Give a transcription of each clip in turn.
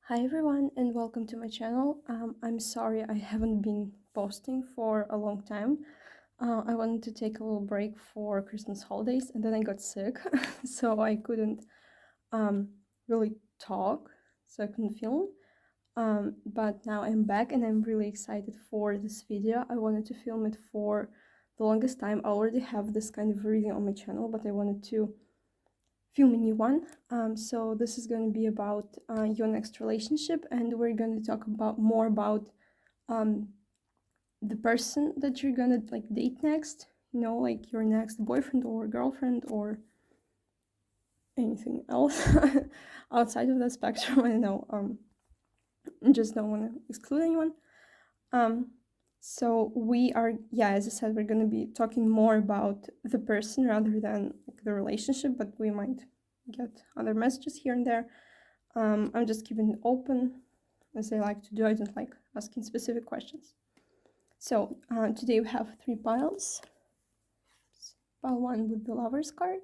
Hi everyone and welcome to my channel. I'm sorry I haven't been posting for a long time. I wanted to take a little break for Christmas holidays and then I got sick so I couldn't really talk, so I couldn't film. But now I'm back and I'm really excited for this video. I wanted to film it for the longest time. I already have this kind of reading on my channel, but I wanted to film a new one. So this is going to be about your next relationship, and we're going to talk about more about the person that you're gonna date next. You know, like your next boyfriend or girlfriend or anything else outside of that spectrum. I know. Just don't want to exclude anyone. So we are, yeah, as I said, we're going to be talking more about the person rather than the relationship, but we might get other messages here and there. I'm just keeping it open, as I like to do. I don't like asking specific questions. So today we have 3 piles. Pile 1 with the Lover's card,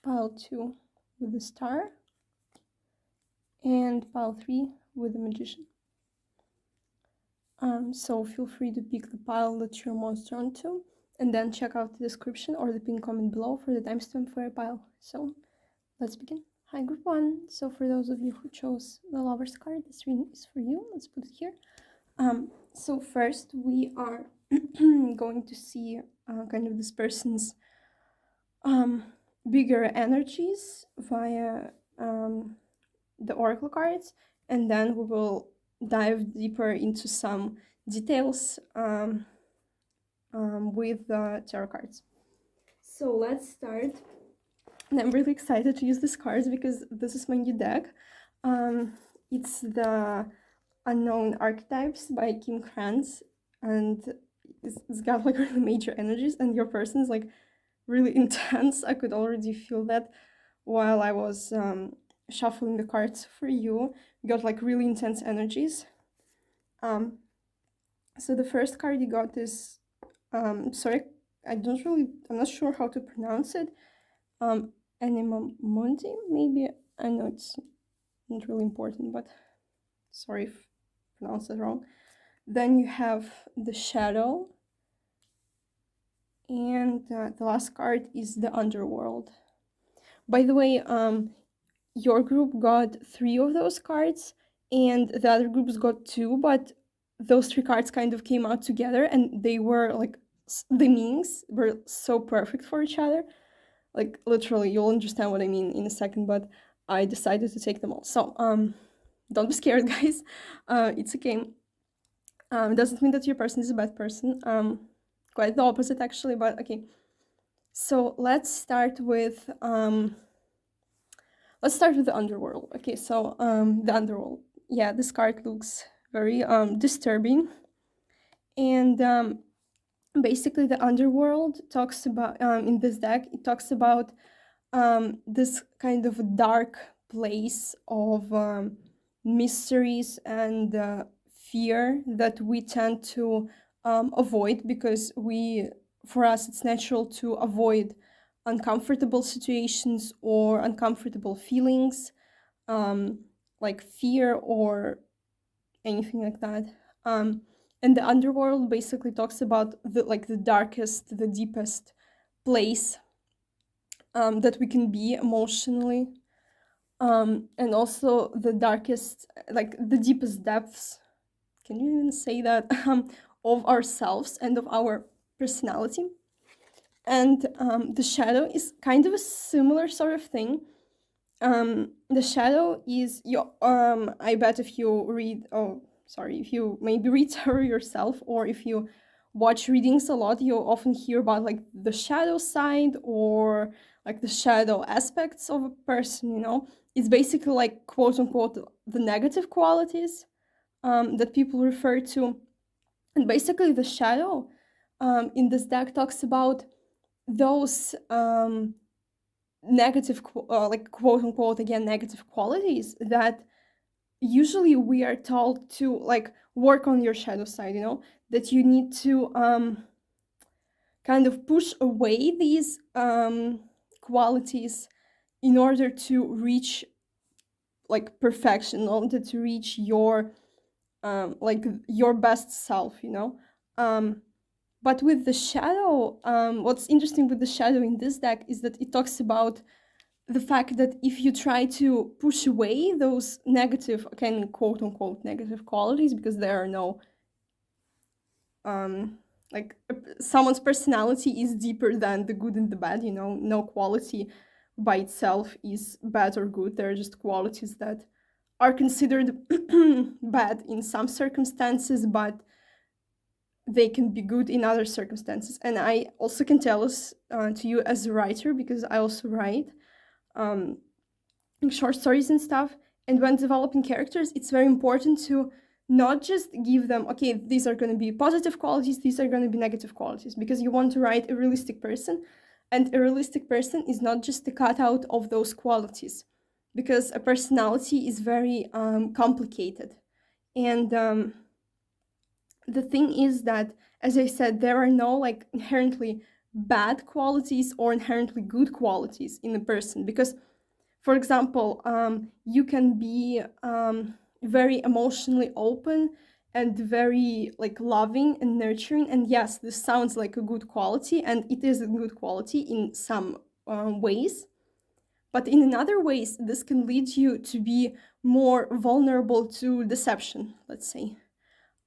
pile 2 with the Star, and pile 3 with the Magician. So feel free to pick the pile that you're most drawn to, and then check out the description or the pinned comment below for the timestamp for your pile. So let's begin. Hi group 1. So for those of you who chose the Lover's card, this reading is for you. Let's put it here. So first we are going to see kind of this person's bigger energies via the oracle cards, and then we will dive deeper into some details with the tarot cards. So let's start. And I'm really excited to use these cards because this is my new deck. It's the Unknown Archetypes by Kim Krantz, and it's got like really major energies, and your person is like really intense. I could already feel that while I was shuffling the cards for you. You got like really intense energies. So the first card you got is sorry, I'm not sure how to pronounce it. Anima Mundi, maybe. I know it's not really important, but sorry if I pronounced it wrong. Then you have the Shadow, and the last card is the Underworld. By the way, your group got 3 of those cards, and the other groups got 2, but those 3 cards kind of came out together, and they were like, the meanings were so perfect for each other. Like literally, you'll understand what I mean in a second, but I decided to take them all. So don't be scared, guys. It's okay. It doesn't mean that your person is a bad person. Quite the opposite, actually, but okay. So let's start with the Underworld. Okay, so the Underworld. Yeah, this card looks very disturbing, and basically the Underworld talks about in this deck. It talks about this kind of dark place of mysteries and fear that we tend to avoid because for us it's natural to avoid uncomfortable situations or uncomfortable feelings, like fear or anything like that. And the Underworld basically talks about the darkest, the deepest place that we can be emotionally, and also the darkest, like the deepest depths, can you even say that, of ourselves and of our personality. And the Shadow is kind of a similar sort of thing. The Shadow is I bet if you if you maybe read tarot yourself, or if you watch readings a lot, you'll often hear about like the shadow side or like the shadow aspects of a person, you know. It's basically like quote unquote the negative qualities that people refer to. And basically the Shadow in this deck talks about those negative like quote unquote again negative qualities that usually we are told to like work on your shadow side, you know, that you need to kind of push away these qualities in order to reach like perfection, in order to reach your like your best self, you know. But with the shadow, what's interesting with the shadow in this deck is that it talks about the fact that if you try to push away those negative, again, quote unquote, negative qualities, because there are no, like, someone's personality is deeper than the good and the bad, you know, no quality by itself is bad or good. There are just qualities that are considered bad in some circumstances, but they can be good in other circumstances. And I also can tell us to you as a writer, because I also write um, short stories and stuff. And when developing characters, it's very important to not just give them, okay, these are going to be positive qualities, these are going to be negative qualities, because you want to write a realistic person. And a realistic person is not just a cutout of those qualities, because a personality is very complicated. And the thing is that, as I said, there are no like inherently bad qualities or inherently good qualities in a person, because, for example, you can be very emotionally open and very like loving and nurturing, and yes, this sounds like a good quality, and it is a good quality in some ways. But in another ways, this can lead you to be more vulnerable to deception, let's say.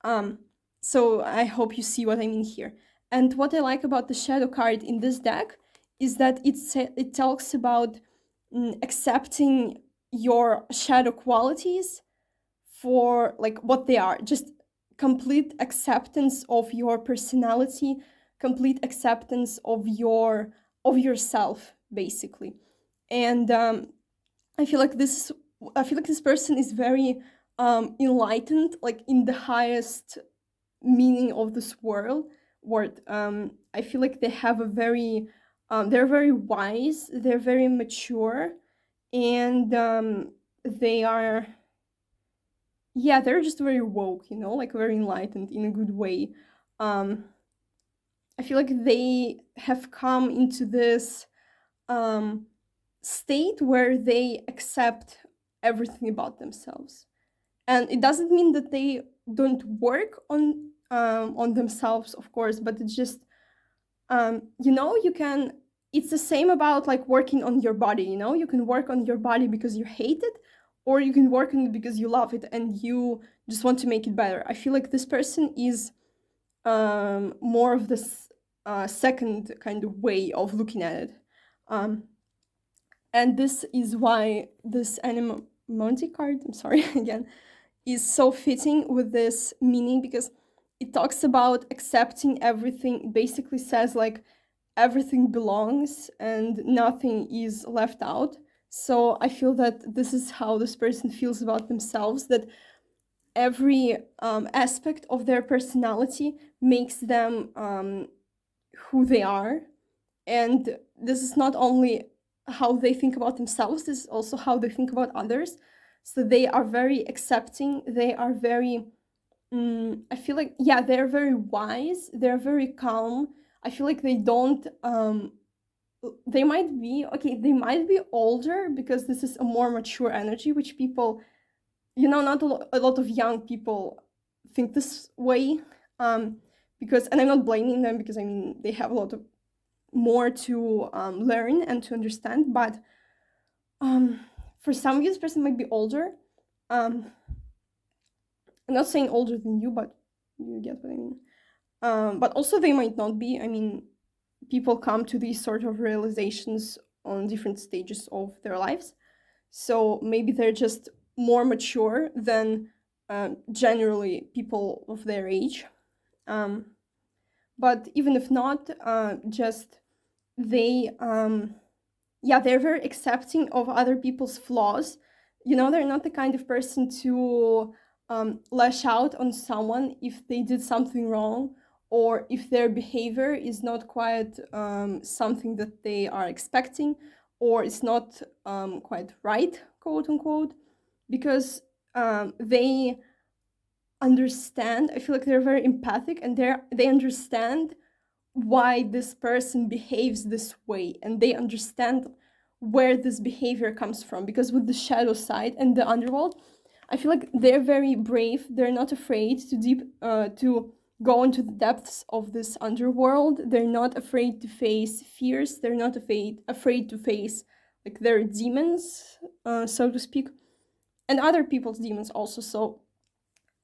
Um, so I hope you see what I mean here. And what I like about the shadow card in this deck is that it talks about accepting your shadow qualities for like what they are, just complete acceptance of your personality, complete acceptance of yourself, basically. And I feel like this person is very enlightened, like in the highest meaning of this word. I feel like they have a very they're very wise, they're very mature, and they are, yeah, they're just very woke, you know, like very enlightened in a good way. um I feel like they have come into this state where they accept everything about themselves. And it doesn't mean that they don't work on themselves, of course, but it's just you know, you can, it's the same about like working on your body, you know, you can work on your body because you hate it, or you can work on it because you love it and you just want to make it better. I feel like this person is more of this second kind of way of looking at it. And this is why this Monty card, I'm sorry again, is so fitting with this meaning, because it talks about accepting everything. It basically says like everything belongs and nothing is left out. So I feel that this is how this person feels about themselves, that every aspect of their personality makes them who they are. And this is not only how they think about themselves, this is also how they think about others. So they are very accepting, they are very I feel like, yeah, they're very wise, they're very calm. I feel like they don't they might be, okay, they might be older, because this is a more mature energy, which people, you know, not a lot of young people think this way. Because, and I'm not blaming them, because I mean, they have a lot of more to learn and to understand. But for some of you, this person might be older. I'm not saying older than you, but you get what I mean. But also they might not be. I mean, people come to these sort of realizations on different stages of their lives. So maybe they're just more mature than generally people of their age. But even if not, just they, yeah, they're very accepting of other people's flaws. You know, they're not the kind of person to lash out on someone if they did something wrong, or if their behavior is not quite something that they are expecting, or it's not quite right, quote unquote, because they understand. I feel like they're very empathic, and they understand why this person behaves this way, and they understand where this behavior comes from, because with the shadow side and the underworld, I feel like they're very brave. They're not afraid to go into the depths of this underworld. They're not afraid to face fears. They're not afraid to face like their demons, so to speak, and other people's demons also. So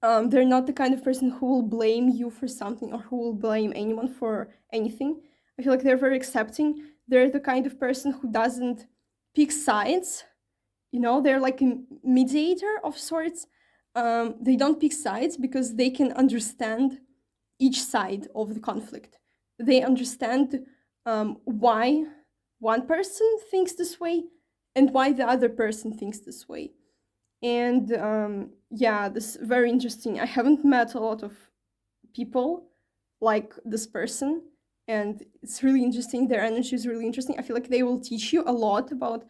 they're not the kind of person who will blame you for something or who will blame anyone for anything. I feel like they're very accepting. They're the kind of person who doesn't pick sides. You know, they're like a mediator of sorts. They don't pick sides because they can understand each side of the conflict. They understand why one person thinks this way and why the other person thinks this way. And yeah, this is very interesting. I haven't met a lot of people like this person, and it's really interesting. Their energy is really interesting. I feel like they will teach you a lot about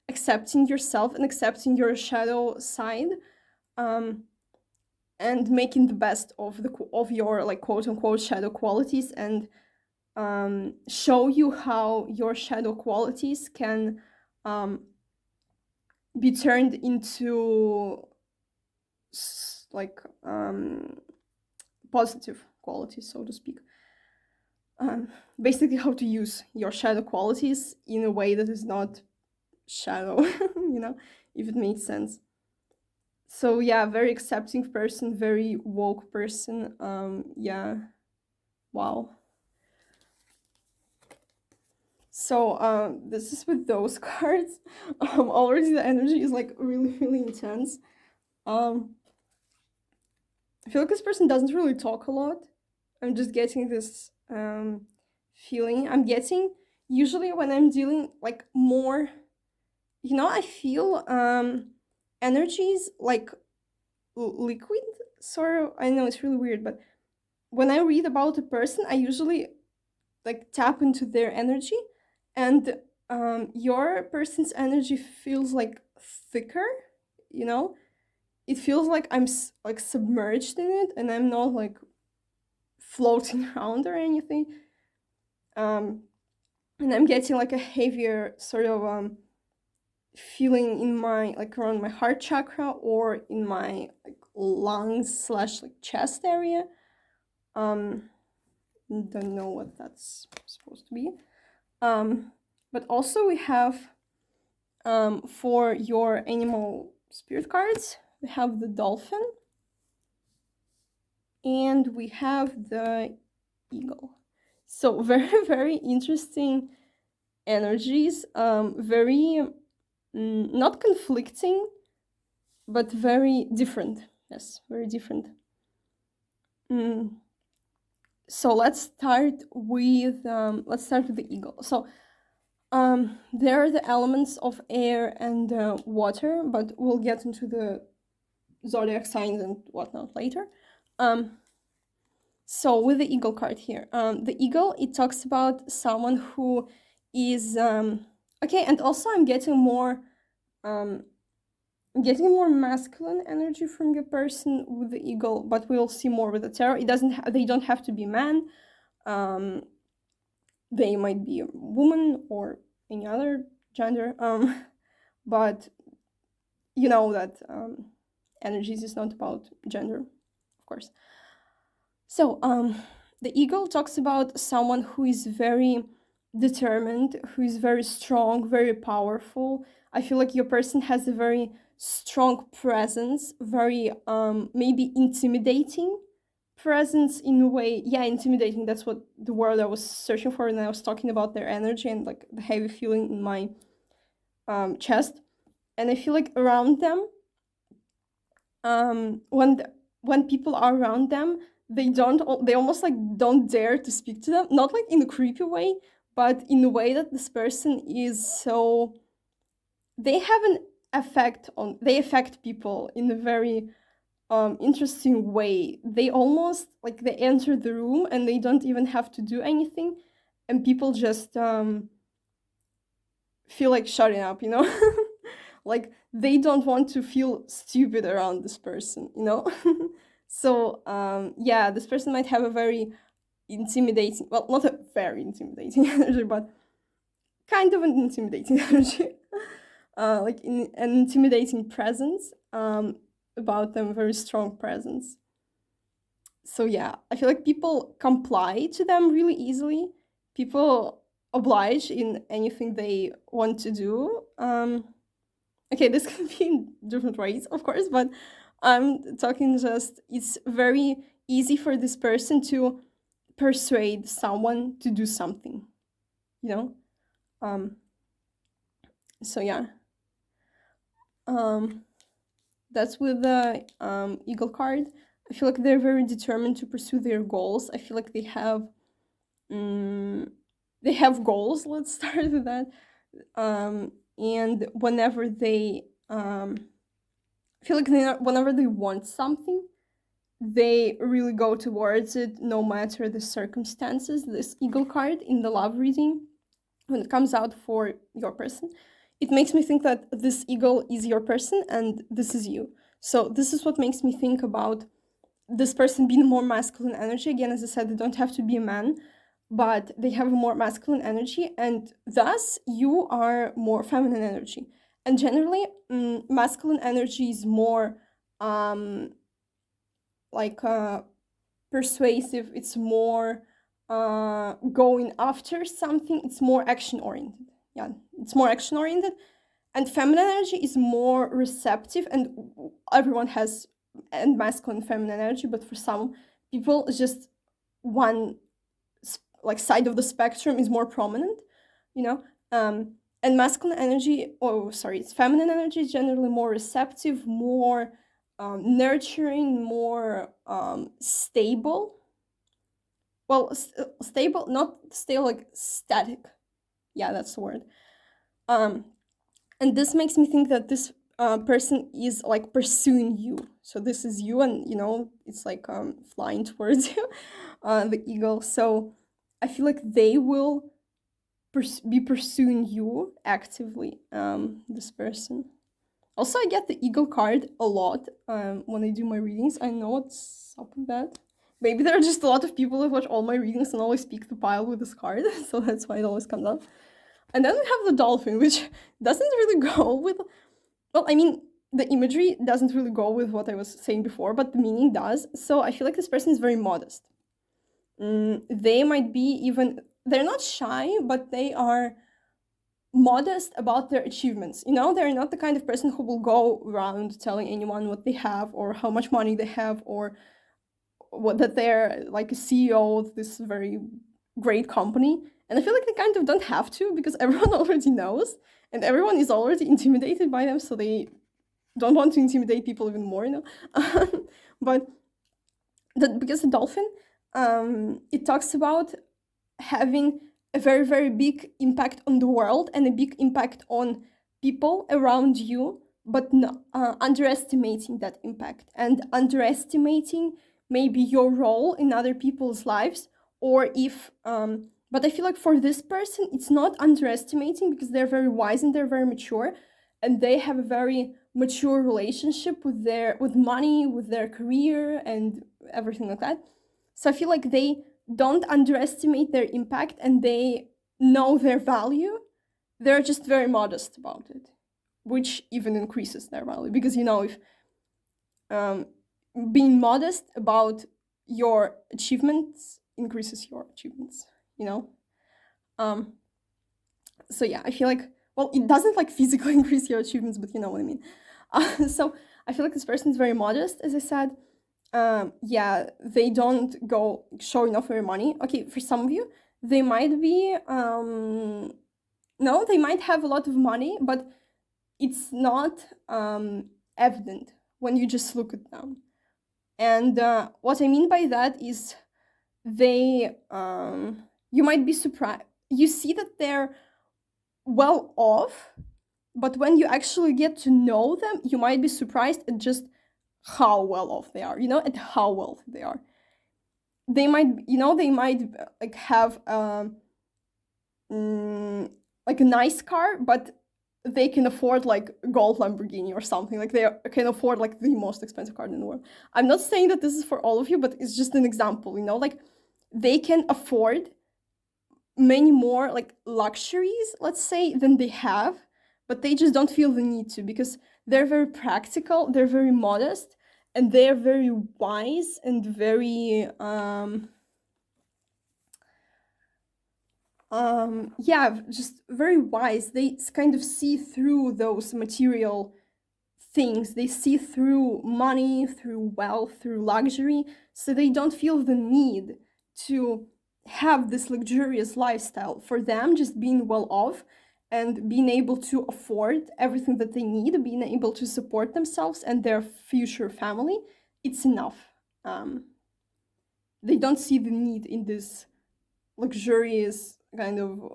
accepting yourself and accepting your shadow side, and making the best of your like quote unquote shadow qualities, and show you how your shadow qualities can be turned into like positive qualities, so to speak. Basically, how to use your shadow qualities in a way that is not shadow, you know, if it makes sense. So yeah, very accepting person, very woke person. Yeah, wow. So this is with those cards. Already the energy is like really, really intense. I feel like this person doesn't really talk a lot. I'm just getting this feeling. I'm getting usually when I'm dealing like more, you know, I feel energies like liquid sort of. I know it's really weird, but when I read about a person, I usually like tap into their energy, and your person's energy feels like thicker, you know. It feels like I'm like submerged in it, and I'm not like floating around or anything. And I'm getting like a heavier sort of feeling in my like around my heart chakra or in my like lungs slash like chest area. Don't know what that's supposed to be. But also we have for your animal spirit cards, we have the dolphin and we have the eagle. So very, very interesting energies, very not conflicting, but very different. Yes, very different. So let's start with the eagle. So there are the elements of air and water, but we'll get into the zodiac signs and whatnot later. So with the eagle card here, the eagle, it talks about someone who is okay, and also I'm getting more masculine energy from your person with the eagle, but we'll see more with the tarot. They don't have to be man. They might be a woman or any other gender. But you know that energies is not about gender, of course. So the eagle talks about someone who is very determined, who is very strong, very powerful. I feel like your person has a very strong presence, very maybe intimidating presence in a way. Yeah, intimidating, that's what the word I was searching for, and I was talking about their energy and like the heavy feeling in my chest. And I feel like around them, when people are around them, they almost like don't dare to speak to them, not like in a creepy way, but in a way that this person is so, they have an effect on, they affect people in a very interesting way. They almost like they enter the room and they don't even have to do anything, and people just feel like shutting up, you know. Like they don't want to feel stupid around this person, you know. So yeah, this person might have a very intimidating, well, not a very intimidating energy, but kind of an intimidating energy, like an intimidating presence about them, very strong presence. So yeah, I feel like people comply to them really easily. People oblige in anything they want to do. Okay, this can be in different ways, of course, but I'm talking just it's very easy for this person to persuade someone to do something, you know? Um, so yeah. Um, that's with the eagle card. I feel like they're very determined to pursue their goals. I feel like mm, they have goals. Let's start with that. And whenever they I feel like whenever they want something, they really go towards it no matter the circumstances. This eagle card in the love reading, when it comes out for your person, it makes me think that this eagle is your person and this is you. So this is what makes me think about this person being more masculine energy. Again, as I said, they don't have to be a man, but they have a more masculine energy, and thus you are more feminine energy. And generally, masculine energy is more like persuasive. It's more going after something. It's more action oriented. Yeah, it's more action oriented. And feminine energy is more receptive, and everyone has and masculine and feminine energy, but for some people, it's just one like side of the spectrum is more prominent, you know. And masculine energy, oh sorry, it's feminine energy is generally more receptive, more nurturing, more stable. Well, stable, not stable, like static. Yeah, that's the word. And this makes me think that this person is like pursuing you. So this is you, and you know it's like flying towards you, the eagle. So I feel like they will be pursuing you actively. This person. Also, I get the eagle card a lot when I do my readings. I know what's up with that. Maybe there are just a lot of people who watch all my readings and always pick the pile with this card, so that's why it always comes up. And then we have the dolphin, which doesn't really go with. Well, I mean, the imagery doesn't really go with what I was saying before, but the meaning does. So I feel like this person is very modest. They might be even. They're not shy, but they are modest about their achievements. You know, they're not the kind of person who will go around telling anyone what they have or how much money they have or what that they're like a CEO of this very great company. And I feel like they kind of don't have to because everyone already knows and everyone is already intimidated by them, so they don't want to intimidate people even more, you know. But because the dolphin, it talks about having a very, very big impact on the world and a big impact on people around you, but not underestimating that impact and underestimating maybe your role in other people's lives. Or if but I feel like for this person it's not underestimating because they're very wise and they're very mature and they have a very mature relationship with money, with their career and everything like that. So I feel like they don't underestimate their impact and they know their value. They're just very modest about it, which even increases their value because, you know, if being modest about your achievements increases your achievements, you know. So yeah, I feel like, well, it doesn't like physically increase your achievements, but you know what I mean. So I feel like this person is very modest, as I said. Yeah, they don't go showing off their money. Okay, for some of you, they might be, no, they might have a lot of money, but it's not evident when you just look at them. And what I mean by that is they, you might be surprised. You see that they're well off, but when you actually get to know them, you might be surprised at just how well off they are, you know, at how wealthy they are. They might, you know, they might like have like a nice car, but they can afford like a gold Lamborghini or something. Like they can afford like the most expensive car in the world. I'm not saying that this is for all of you, but it's just an example, you know, like they can afford many more like luxuries, let's say, than they have, but they just don't feel the need to, because they're very practical, they're very modest, and they're very wise and very yeah, just very wise. They kind of see through those material things. They see through money, through wealth, through luxury, so they don't feel the need to have this luxurious lifestyle. For them, just being well off and being able to afford everything that they need, being able to support themselves and their future family, it's enough. They don't see the need in this luxurious kind of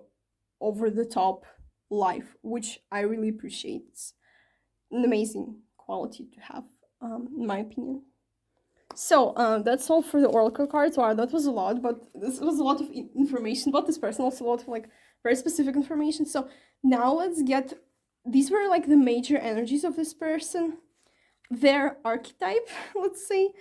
over the top life, which I really appreciate. It's an amazing quality to have, in my opinion. So that's all for the oracle cards. Wow, that was a lot, but this was a lot of information about this person, also a lot of like very specific information. So now let's get, these were like the major energies of this person, their archetype, let's say,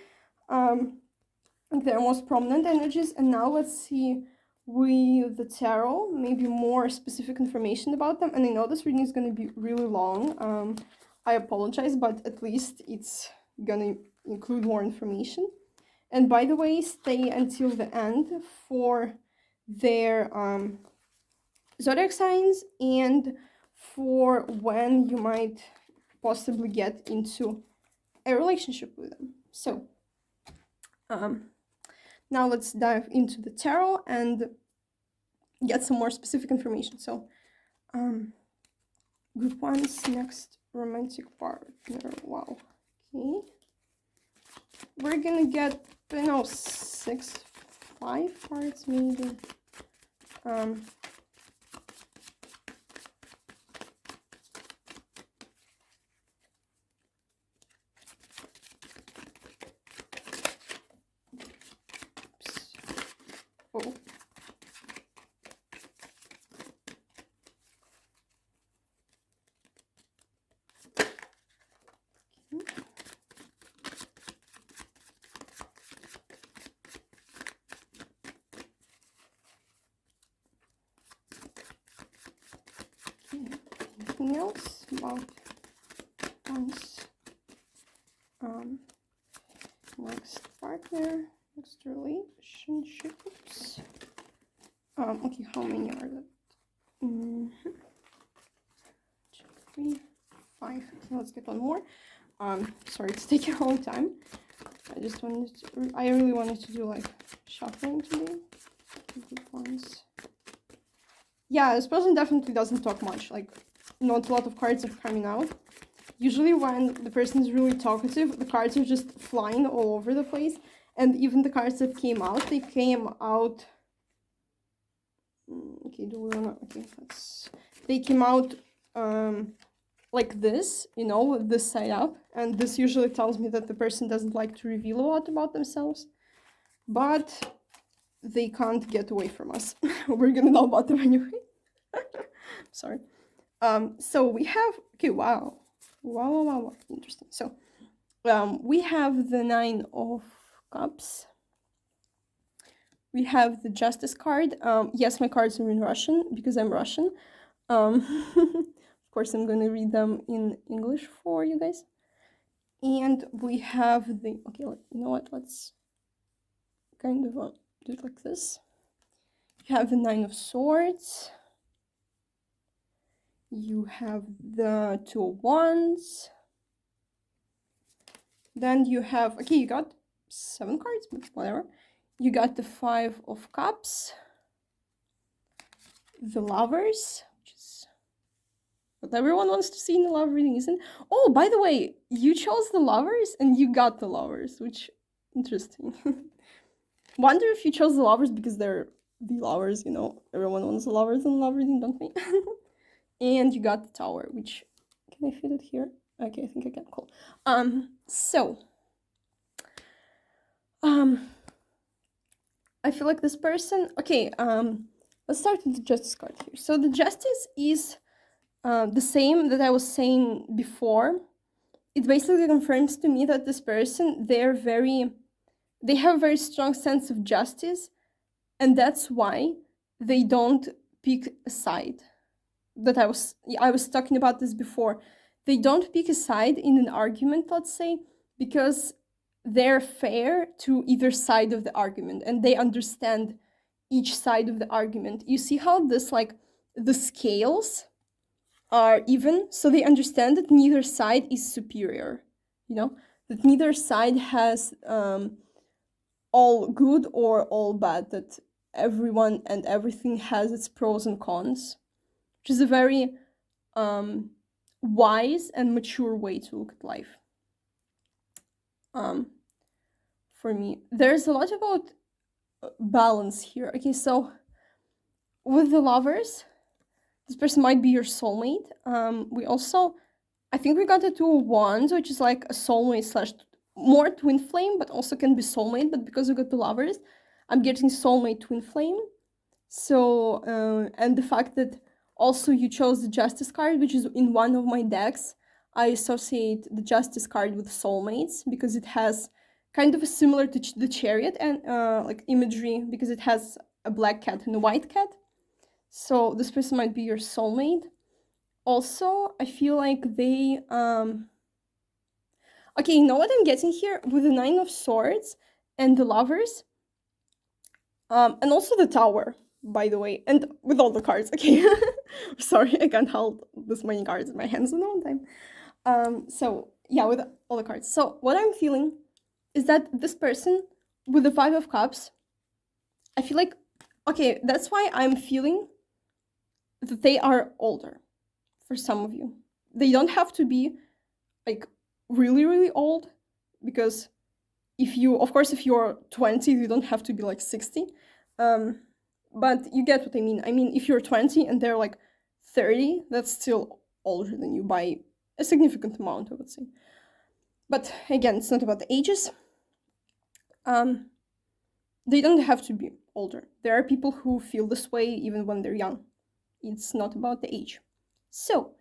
their most prominent energies. And now let's see with the tarot, maybe more specific information about them. And I know this reading is going to be really long. I apologize, but at least it's gonna include more information. And by the way, stay until the end for their zodiac signs and for when you might possibly get into a relationship with them. So now let's dive into the tarot and get some more specific information. So group one's next romantic partner. Wow. Okay. We're gonna get, I know, 5 cards maybe. Oh. Anything else about one's next partner, next relationships? Okay, how many are that? 2, 3, 5. Okay, let's get one more. Sorry, it's taking a long time. I really wanted to do like shuffling today. Good ones. Yeah, this person definitely doesn't talk much. Like, not a lot of cards are coming out. Usually when the person is really talkative, the cards are just flying all over the place. And even the cards that came out, they came out... Okay, do we wanna... Okay, they came out like this, you know, with this side up. And this usually tells me that the person doesn't like to reveal a lot about themselves. But they can't get away from us. We're gonna know about them anyway. Sorry. So we have, okay, wow, interesting. So we have the 9 of Cups. We have the Justice card. Yes, my cards are in Russian because I'm Russian. Of course, I'm gonna read them in English for you guys. And we have the, okay, you know what, let's kind of do it like this. You have the 9 of Swords. You have the 2 of Wands. Then you have, okay, you got 7 cards, but whatever. You got the 5 of Cups. The Lovers, which is what everyone wants to see in a love reading, isn't it? Oh, by the way, you chose the Lovers and you got the Lovers, which, interesting. Wonder if you chose the Lovers because they're the Lovers, you know. Everyone wants the Lovers in a love reading, don't we? And you got the Tower, which, can I fit it here? Okay, I think I can. Cool. So I feel like this person, okay, let's start with the Justice card here. So the Justice is the same that I was saying before. It basically confirms to me that this person, they have a very strong sense of justice, and that's why they don't pick a side. That I was talking about this before. They don't pick a side in an argument, let's say, because they're fair to either side of the argument and they understand each side of the argument. You see how this, like, the scales are even, so they understand that neither side is superior, that neither side has all good or all bad, that everyone and everything has its pros and cons, which is a very wise and mature way to look at life. For me, there's a lot about balance here. Okay, so with the lovers, this person might be your soulmate. I think we got the Two of Wands, which is like a soulmate slash more twin flame, but also can be soulmate. But because we got the lovers, I'm getting soulmate twin flame. So, and the fact that also you chose the Justice card, which is in one of my decks. I associate the Justice card with soulmates because it has kind of a similar to the Chariot and like imagery, because it has a black cat and a white cat. So this person might be your soulmate. Also, I feel like they okay, you know what I'm getting here with the Nine of Swords and the lovers, and also the Tower, by the way, and with all the cards. Okay, sorry, I can't hold this many cards in my hands at one time. So yeah, with all the cards. So what I'm feeling is that this person with the Five of Cups, I feel like, okay, that's why I'm feeling that they are older. For some of you, they don't have to be like really, really old, because if you're 20, you don't have to be like 60. But you get what I mean. I mean, if you're 20 and they're like 30, that's still older than you by a significant amount, I would say. But again, it's not about the ages. They don't have to be older. There are people who feel this way even when they're young. It's not about the age. So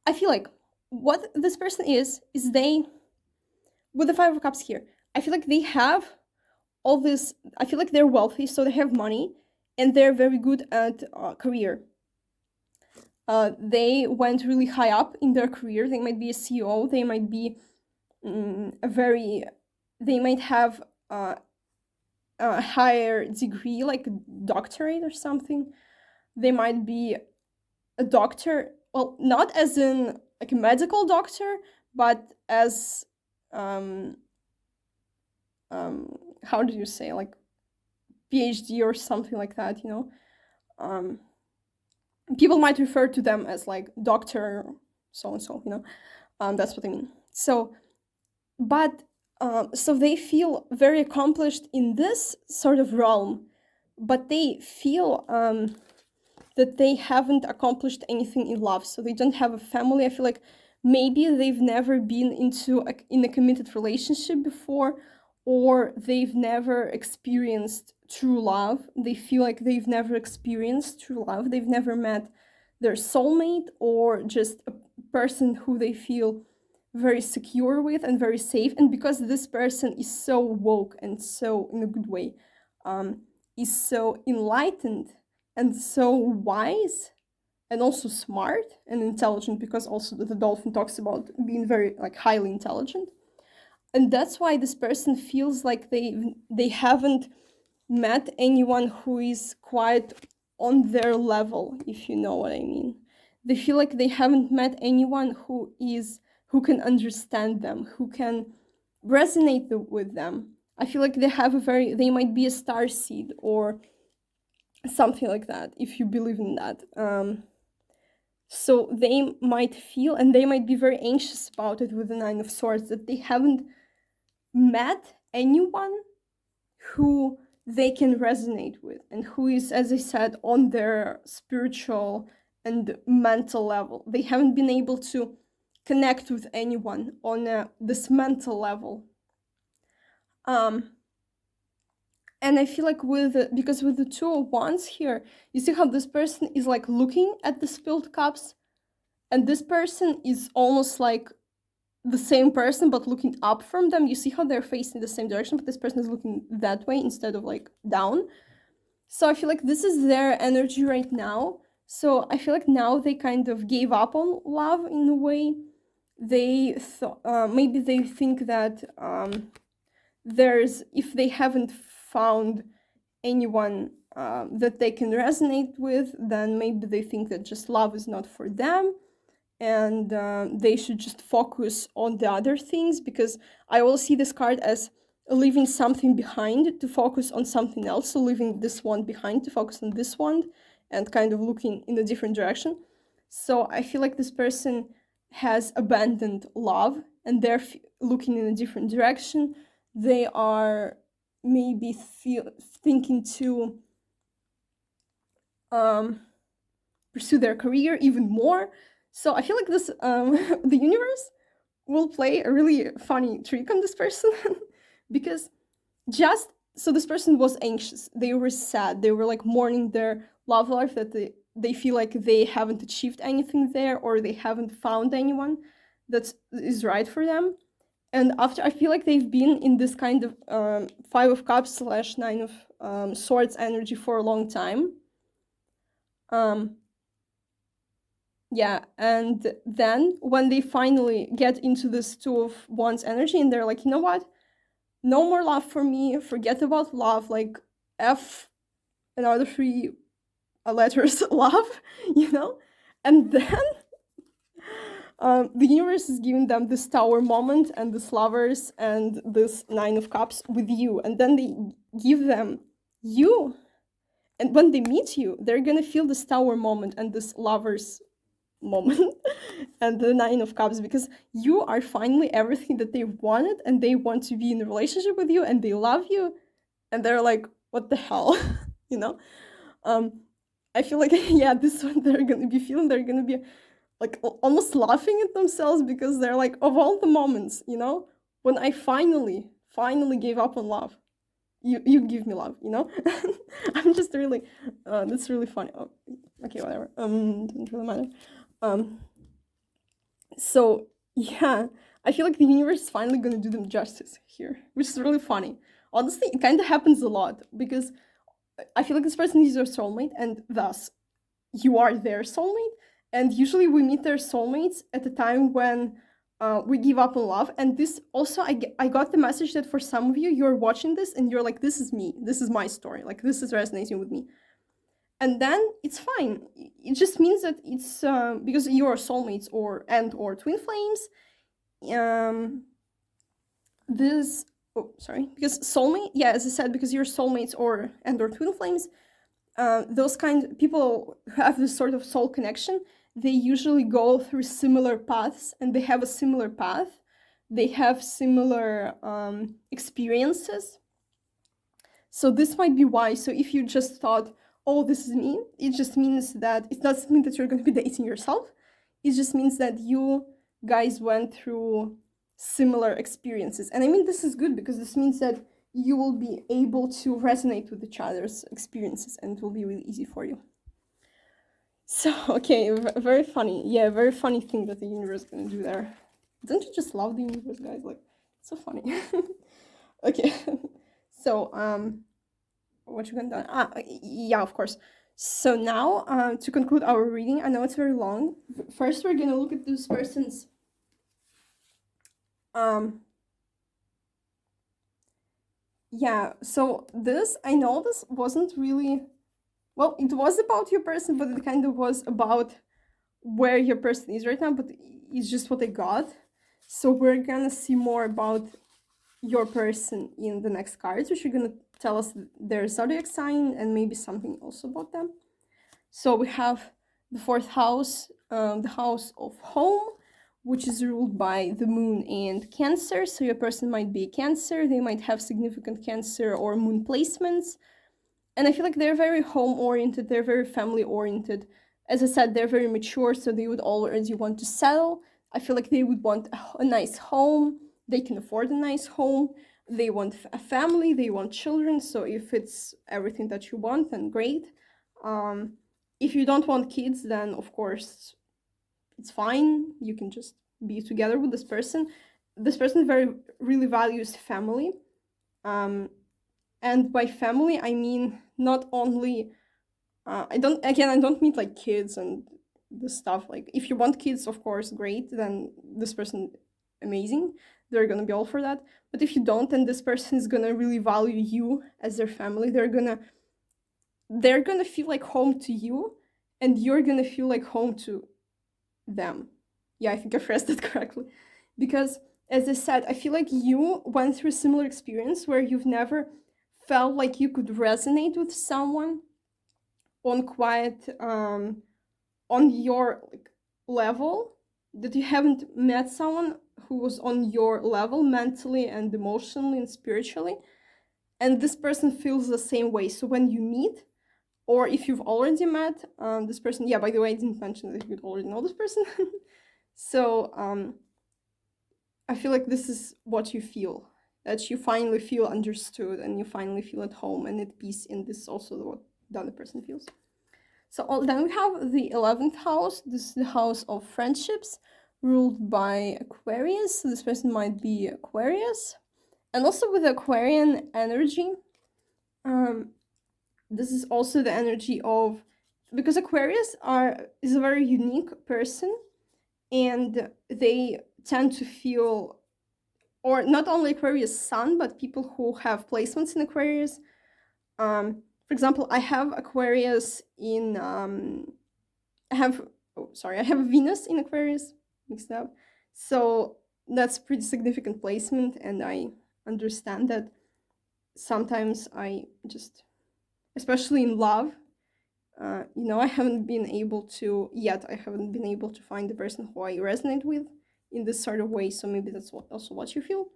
I feel like what this person is they, with the Five of Cups here, I feel like they have all this, I feel like they're wealthy, so they have money, and they're very good at career. They went really high up in their career. They might be a CEO, they might be they might have a higher degree, like a doctorate or something. They might be a doctor, well, not as in like a medical doctor, but as how do you say, like PhD or something like that, people might refer to them as like doctor so and so, that's what I mean. So but so they feel very accomplished in this sort of realm, but they feel that they haven't accomplished anything in love, so they don't have a family. I feel like maybe they've never been in a committed relationship before, or they've never experienced true love. They feel like they've never experienced true love. They've never met their soulmate, or just a person who they feel very secure with and very safe. And because this person is so woke and so, in a good way, is so enlightened and so wise, and also smart and intelligent, because also the dolphin talks about being very like highly intelligent. And that's why this person feels like they haven't met anyone who is quite on their level, if you know what I mean. They feel like they haven't met anyone who can understand them, who can resonate with them. I feel like they might be a star seed or something like that, if you believe in that. So they might feel, and they might be very anxious about it with the Nine of Swords, that they haven't met anyone who they can resonate with, and who is, as I said, on their spiritual and mental level. They haven't been able to connect with anyone on this mental level. And I feel like because with the Two of Wands here, you see how this person is like looking at the spilled cups, and this person is almost like the same person but looking up from them. You see how they're facing the same direction, but this person is looking that way instead of like down. So I feel like this is their energy right now. So I feel like now they kind of gave up on love in a way. They thought maybe they think that there's if they haven't found anyone that they can resonate with, then maybe they think that just love is not for them, and they should just focus on the other things, because I will see this card as leaving something behind to focus on something else. So leaving this one behind to focus on this one and kind of looking in a different direction. So I feel like this person has abandoned love and they're looking in a different direction. They are maybe thinking to pursue their career even more. So I feel like this the universe will play a really funny trick on this person because just so this person was anxious, they were sad, they were like mourning their love life, that they feel like they haven't achieved anything there, or they haven't found anyone that is right for them. And after, I feel like they've been in this kind of 5 of Cups / 9 of Swords energy for a long time. Yeah, and then when they finally get into this 2 of Wands energy and they're like, you know what, no more love for me, forget about love, like F another 3 letters love, you know. And then the universe is giving them this Tower moment and this Lovers and this 9 of Cups with you, and then they give them you, and when they meet you, they're gonna feel this Tower moment and this Lovers moment and the 9 of Cups, because you are finally everything that they wanted, and they want to be in a relationship with you, and they love you, and they're like, what the hell? You know. I feel like yeah, this one they're gonna be feeling, they're gonna be like almost laughing at themselves, because they're like, of all the moments, you know, when I finally gave up on love, you give me love, you know. I'm just really that's really funny. Oh, okay, whatever, doesn't really matter. So yeah, I feel like the universe is finally gonna do them justice here, which is really funny. Honestly, it kind of happens a lot, because I feel like this person is your soulmate, and thus you are their soulmate. And usually we meet their soulmates at a time when we give up on love. And this also, I got the message that for some of you, you're watching this and you're like, this is me, this is my story, like this is resonating with me. And then it's fine. It just means that it's because you are soulmates or twin flames. This because soulmate, yeah, as I said, because you're soulmates or twin flames, those kind of people who have this sort of soul connection, they usually go through similar paths, and they have a similar path. They have similar experiences. So this might be why. So if you just thought, oh, this is me, it just means that it doesn't mean that you're going to be dating yourself. It just means that you guys went through similar experiences. And I mean, this is good, because this means that you will be able to resonate with each other's experiences, and it will be really easy for you. So, okay, very funny. Yeah, very funny thing that the universe is going to do there. Don't you just love the universe, guys? Like, it's so funny. Okay. So, what you gonna do? Yeah, of course. So now, to conclude our reading, I know it's very long. First, we're gonna look at this person's yeah, so this, I know this wasn't really, well, it was about your person, but it kind of was about where your person is right now, but it's just what I got. So we're gonna see more about your person in the next cards, which are gonna tell us their zodiac sign and maybe something also about them. So we have the 4th house, the house of home, which is ruled by the moon and Cancer. So your person might be Cancer, they might have significant Cancer or moon placements. And I feel like they're very home-oriented, they're very family-oriented. As I said, they're very mature, so they would already want to settle. I feel like they would want a nice home, they can afford a nice home, they want a family, they want children. So if it's everything that you want, then great. If you don't want kids, then of course it's fine. You can just be together with this person. This person really values family. And by family, I mean not only I don't mean like kids and the stuff. Like if you want kids, of course, great, then this person amazing, they're gonna be all for that. But if you don't, then this person is gonna really value you as their family. They're gonna feel like home to you, and you're gonna feel like home to them. Yeah, I think I phrased that correctly. Because as I said, I feel like you went through a similar experience where you've never felt like you could resonate with someone on quite on your like level, that you haven't met someone who was on your level mentally and emotionally and spiritually, and this person feels the same way. So when you meet, or if you've already met this person, yeah, by the way, I didn't mention that you already know this person. So I feel like this is what you feel, that you finally feel understood and you finally feel at home and at peace, and this is also what the other person feels. So then we have the 11th house. This is the house of friendships, ruled by Aquarius. So this person might be Aquarius. And also with Aquarian energy, this is also the energy of, because Aquarius is a very unique person, and they tend to feel, or not only Aquarius sun, but people who have placements in Aquarius. For example, I have Aquarius in I have Venus in Aquarius, mixed up. So that's pretty significant placement, and I understand that sometimes I just, especially in love, I haven't been able to find the person who I resonate with in this sort of way. So maybe that's also what you feel.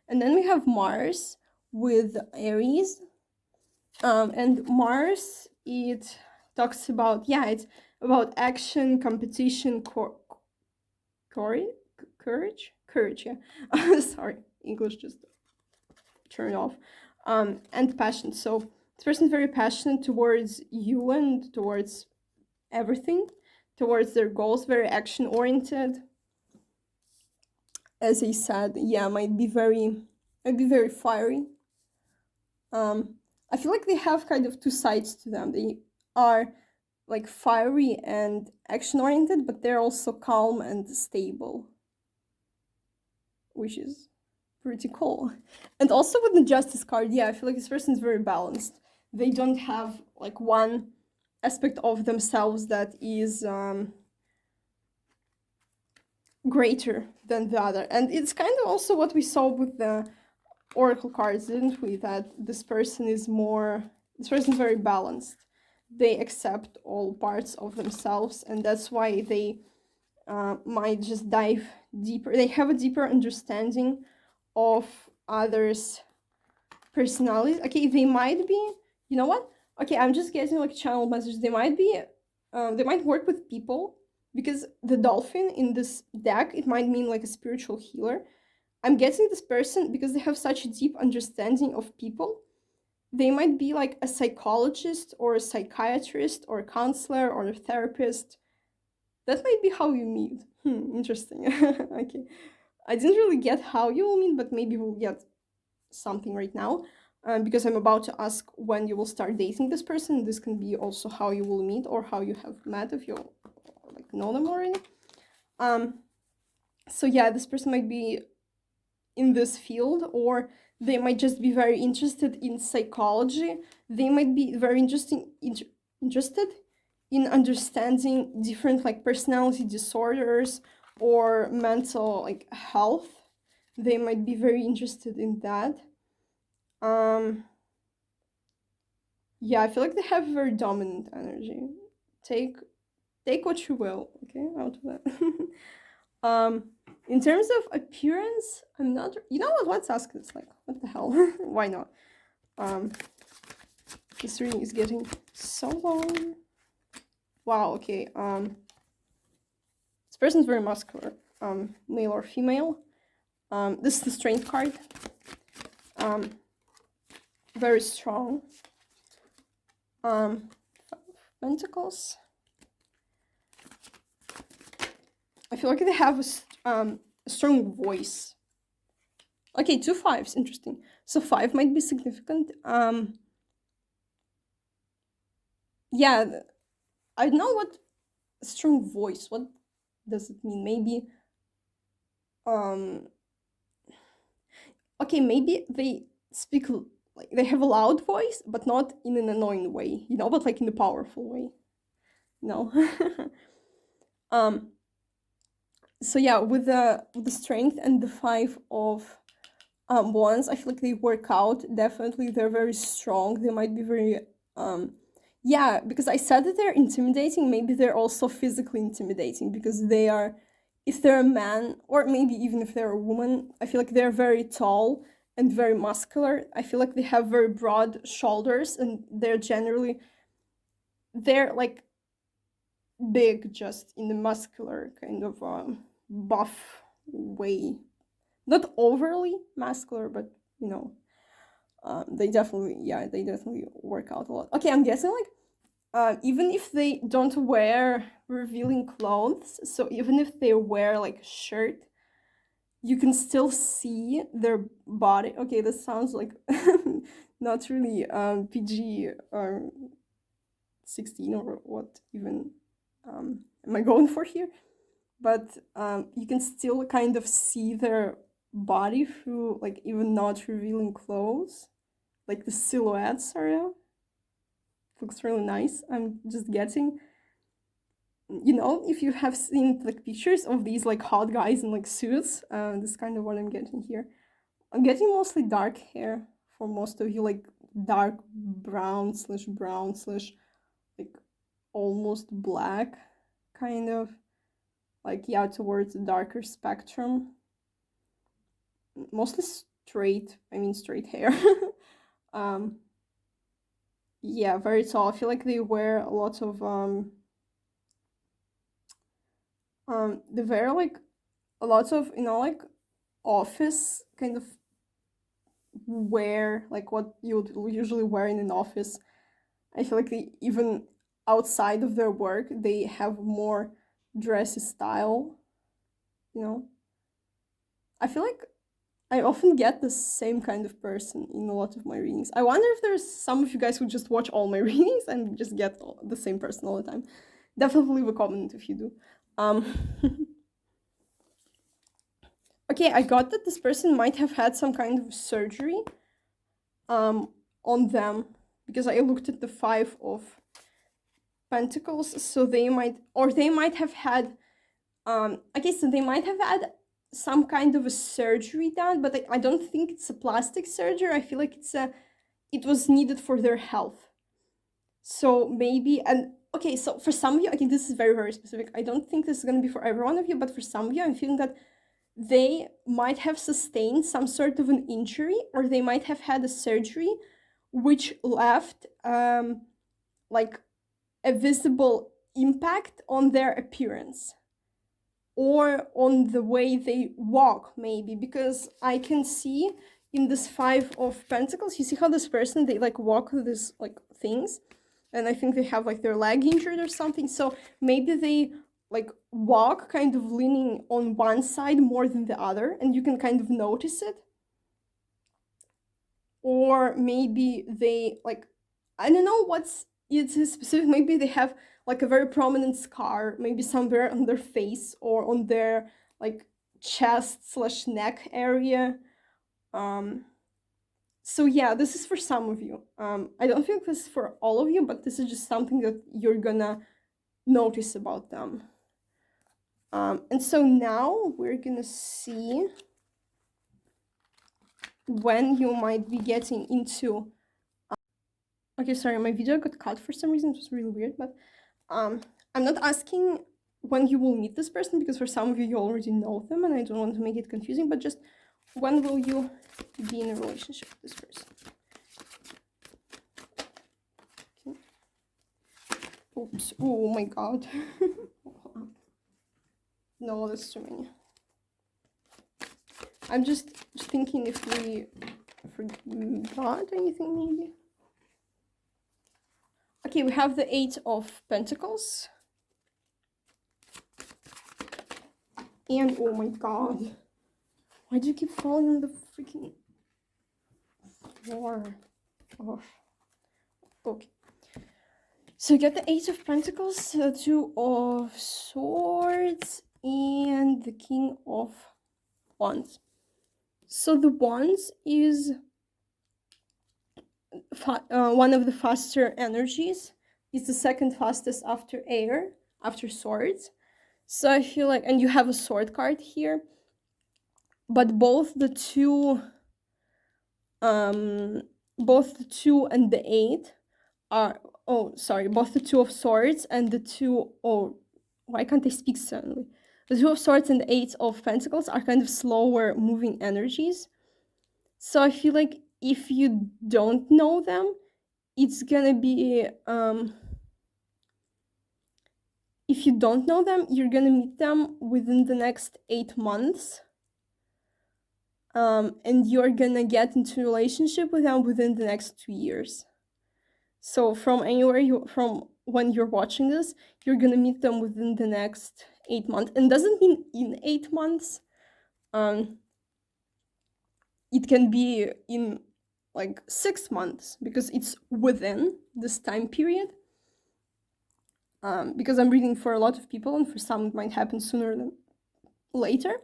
And then we have Mars with Aries. And Mars, it talks about, it's about action, competition, courage, yeah. Sorry, English just turned off. And passion. So this person is very passionate towards you and towards everything, towards their goals, very action oriented. As I said, yeah, might be very fiery. I feel like they have kind of two sides to them. They are like fiery and action oriented, but they're also calm and stable, which is pretty cool. And also with the Justice card, yeah, I feel like this person is very balanced. They don't have like one aspect of themselves that is greater than the other. And it's kind of also what we saw with the Oracle cards, didn't we? That this person is very balanced. They accept all parts of themselves, and that's why they might just dive deeper. They have a deeper understanding of others' personalities. Okay, they might be, you know what? Okay, I'm just getting like channel messages. They might work with people, because the dolphin in this deck, it might mean like a spiritual healer. I'm getting this person because they have such a deep understanding of people. They might be like a psychologist or a psychiatrist or a counselor or a therapist. That might be how you meet. Interesting. Okay. I didn't really get how you will meet, but maybe we'll get something right now. Because I'm about to ask when you will start dating this person. This can be also how you will meet or how you have met if you like know them already. So yeah, this person might be in this field, or they might just be very interested in psychology. They might be very interested in understanding different like personality disorders or mental like health. They might be very interested in that. Yeah, I feel like they have very dominant energy. Take what you will, okay, out of that. In terms of appearance, I'm not. You know what? Let's ask this. Like, what the hell? Why not? This reading is getting so long. Wow. Okay. This person's very muscular. Male or female. This is the Strength card. Very strong. Pentacles. I feel like they have a strong voice. Okay, 2 5s, interesting. So 5 might be significant. yeah, I don't know what strong voice, what does it mean? Maybe um okay, maybe they speak like they have a loud voice, but not in an annoying way, but like in a powerful way. No. um so yeah, with the strength and the 5 of wands, I feel like they work out. Definitely they're very strong. They might be very yeah, because I said that they're intimidating. Maybe they're also physically intimidating because they are, if they're a man, or maybe even if they're a woman, I feel like they're very tall and very muscular. I feel like they have very broad shoulders, and they're like big, just in the muscular kind of buff way. Not overly muscular, but you know, they definitely work out a lot. Okay, I'm guessing like even if they don't wear revealing clothes, so even if they wear like a shirt, you can still see their body. Okay, this sounds like not really PG or 16 or what even am I going for here? But you can still kind of see their body through like even not revealing clothes, like the silhouette sort of. Looks really nice. I'm just getting, if you have seen like pictures of these like hot guys in like suits, this is kind of what I'm getting here. I'm getting mostly dark hair for most of you, like dark brown slash like almost black, kind of like, yeah, towards the darker spectrum. Mostly straight hair. um yeah, very tall. I feel like they wear a lot of they wear like a lot of like office kind of wear, like what you would usually wear in an office. I feel like they even outside of their work they have more dressy style. I feel like I often get the same kind of person in a lot of my readings. I wonder if there's some of you guys who just watch all my readings and just get the same person all the time. Definitely leave a comment if you do. Okay, I got that this person might have had some kind of surgery on them, because I looked at the 5 of Pentacles, so they might have had okay, so they might have had some kind of a surgery done, but I don't think it's a plastic surgery. I feel like it was needed for their health. So maybe, and okay, so for some of you, okay, this is very, very specific. I don't think this is going to be for every one of you, but for some of you, I'm feeling that they might have sustained some sort of an injury, or they might have had a surgery which left like a visible impact on their appearance or on the way they walk, maybe, because I can see in this 5 of Pentacles, you see how this person, they like walk with this like things, and I think they have like their leg injured or something, so maybe they like walk kind of leaning on one side more than the other, and you can kind of notice it. Or maybe they like, I don't know what's it's specific, maybe they have like a very prominent scar, maybe somewhere on their face or on their like chest slash neck area. So yeah, this is for some of you. I don't think this is for all of you, but this is just something that you're gonna notice about them. And so now we're gonna see when you might be getting into okay, sorry, my video got cut for some reason. It was really weird, but I'm not asking when you will meet this person, because for some of you, you already know them, and I don't want to make it confusing, but just when will you be in a relationship with this person? Okay. Oops. Oh my god. No, that's too many. I'm just thinking if we forgot anything, maybe. Okay, we have the 8 of Pentacles. And oh my god. Why do you keep falling on the freaking floor? Oh. Okay. So you get the Eight of Pentacles, the Two of Swords, and the King of Wands. So the Wands is one of the faster energies. It's the second fastest after air, after swords. So I feel like, and you have a sword card here, but both the two and the eight are, both the Two of Swords and the two, why can't I speak suddenly? The Two of Swords and the Eight of Pentacles are kind of slower moving energies. So I feel like if you don't know them, it's gonna be, if you don't know them, you're gonna meet them within the next 8 months. And you're gonna get into a relationship with them within the next 2 years. So from from when you're watching this, you're gonna meet them within the next 8 months. And doesn't mean in 8 months. It can be in like 6 months, because it's within this time period. Because I'm reading for a lot of people, and for some it might happen sooner than later.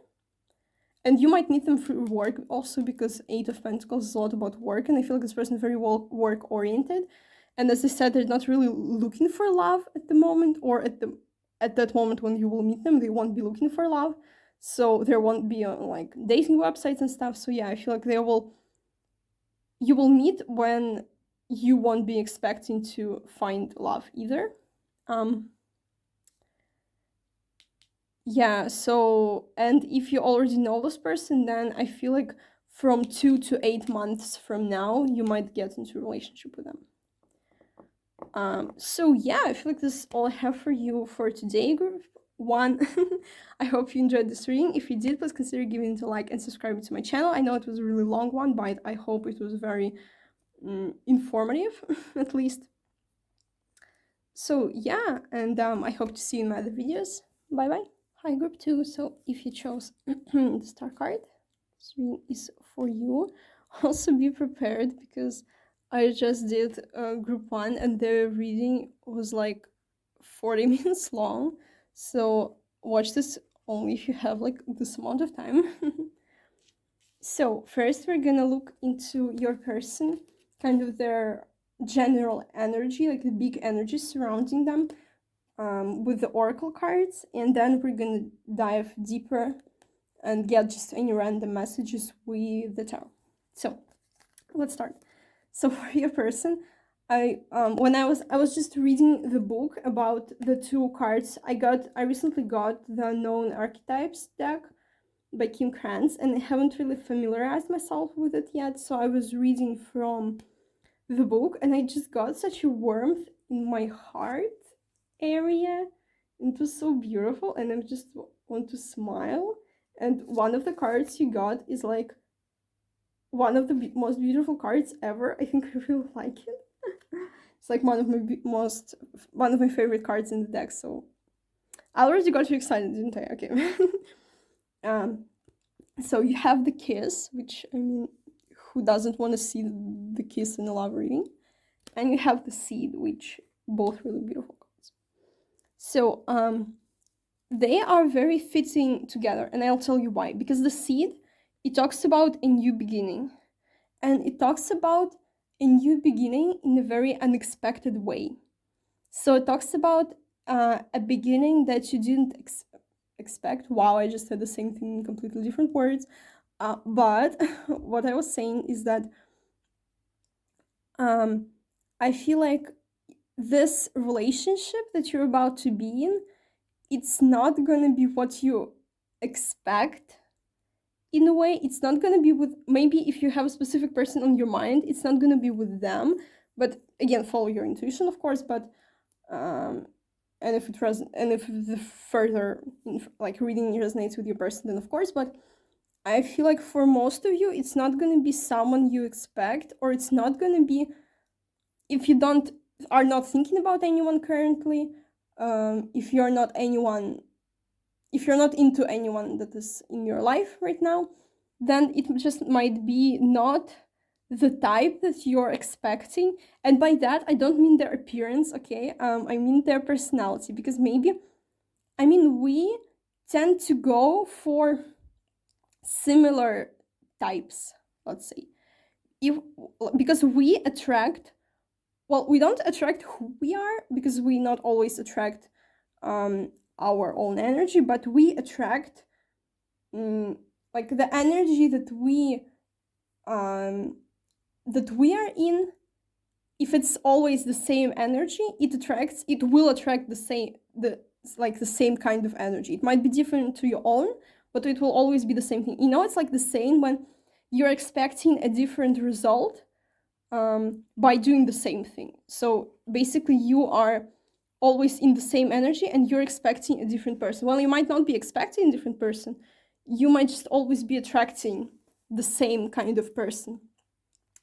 And you might meet them through work also, because Eight of Pentacles is a lot about work, and I feel like this person is very well work-oriented. And as I said, they're not really looking for love at the moment, or at that moment when you will meet them, they won't be looking for love. So there won't be like dating websites and stuff. So yeah, I feel like you will meet when you won't be expecting to find love either. Yeah, so, and if you already know this person, then I feel like from 2 to 8 months from now, you might get into a relationship with them. So yeah, I feel like this is all I have for you for today, group 1. I hope you enjoyed this reading. If you did, please consider giving it a like and subscribing to my channel. I know it was a really long one, but I hope it was very informative, at least. So yeah, and I hope to see you in my other videos. Bye bye. Hi, group 2. So if you chose the star card, this reading is for you. Also be prepared, because I just did group 1 and their reading was like 40 minutes long. So watch this only if you have like this amount of time. So first we're gonna look into your person, kind of their general energy, like the big energy surrounding them, with the oracle cards, and then we're gonna dive deeper and get just any random messages with the tarot. So let's start. So for your person, I was just reading the book about the two cards. I recently got the Known Archetypes deck by Kim Krantz, and I haven't really familiarized myself with it yet. So I was reading from the book, and I just got such a warmth in my heart area. It was so beautiful, and I just want to smile. And one of the cards you got is like one of the most beautiful cards ever. I think I really like it. It's like one of my favorite cards in the deck. So I already got you excited, didn't I? Okay. So you have the Kiss, which, I mean, who doesn't want to see the Kiss in a love reading? And you have the Seed, which both really beautiful cards. So they are very fitting together, and I'll tell you why. Because the Seed, it talks about a new beginning, and it talks about a new beginning in a very unexpected way. So it talks about a beginning that you didn't expect. Wow, I just said the same thing in completely different words. But what I was saying is that I feel like this relationship that you're about to be in, it's not gonna be what you expect. In a way, it's not gonna be with, maybe if you have a specific person on your mind, it's not gonna be with them. But again, follow your intuition, of course. But and if the further like reading resonates with your person, then of course. But I feel like for most of you, it's not gonna be someone you expect, or it's not gonna be, if you are not thinking about anyone currently, if you're not into anyone that is in your life right now, then it just might be not the type that you're expecting. And by that, I don't mean their appearance, okay? I mean their personality, because maybe, I mean, we tend to go for similar types, let's say. If, because we attract, well, we don't attract who we are, because we not always attract our own energy, but we attract like the energy that we are in. If it's always the same energy, it will attract the same kind of energy. It might be different to your own, but it will always be the same thing. It's like the same when you're expecting a different result by doing the same thing. So basically you are always in the same energy and you're expecting a different person. Well, you might not be expecting a different person. You might just always be attracting the same kind of person.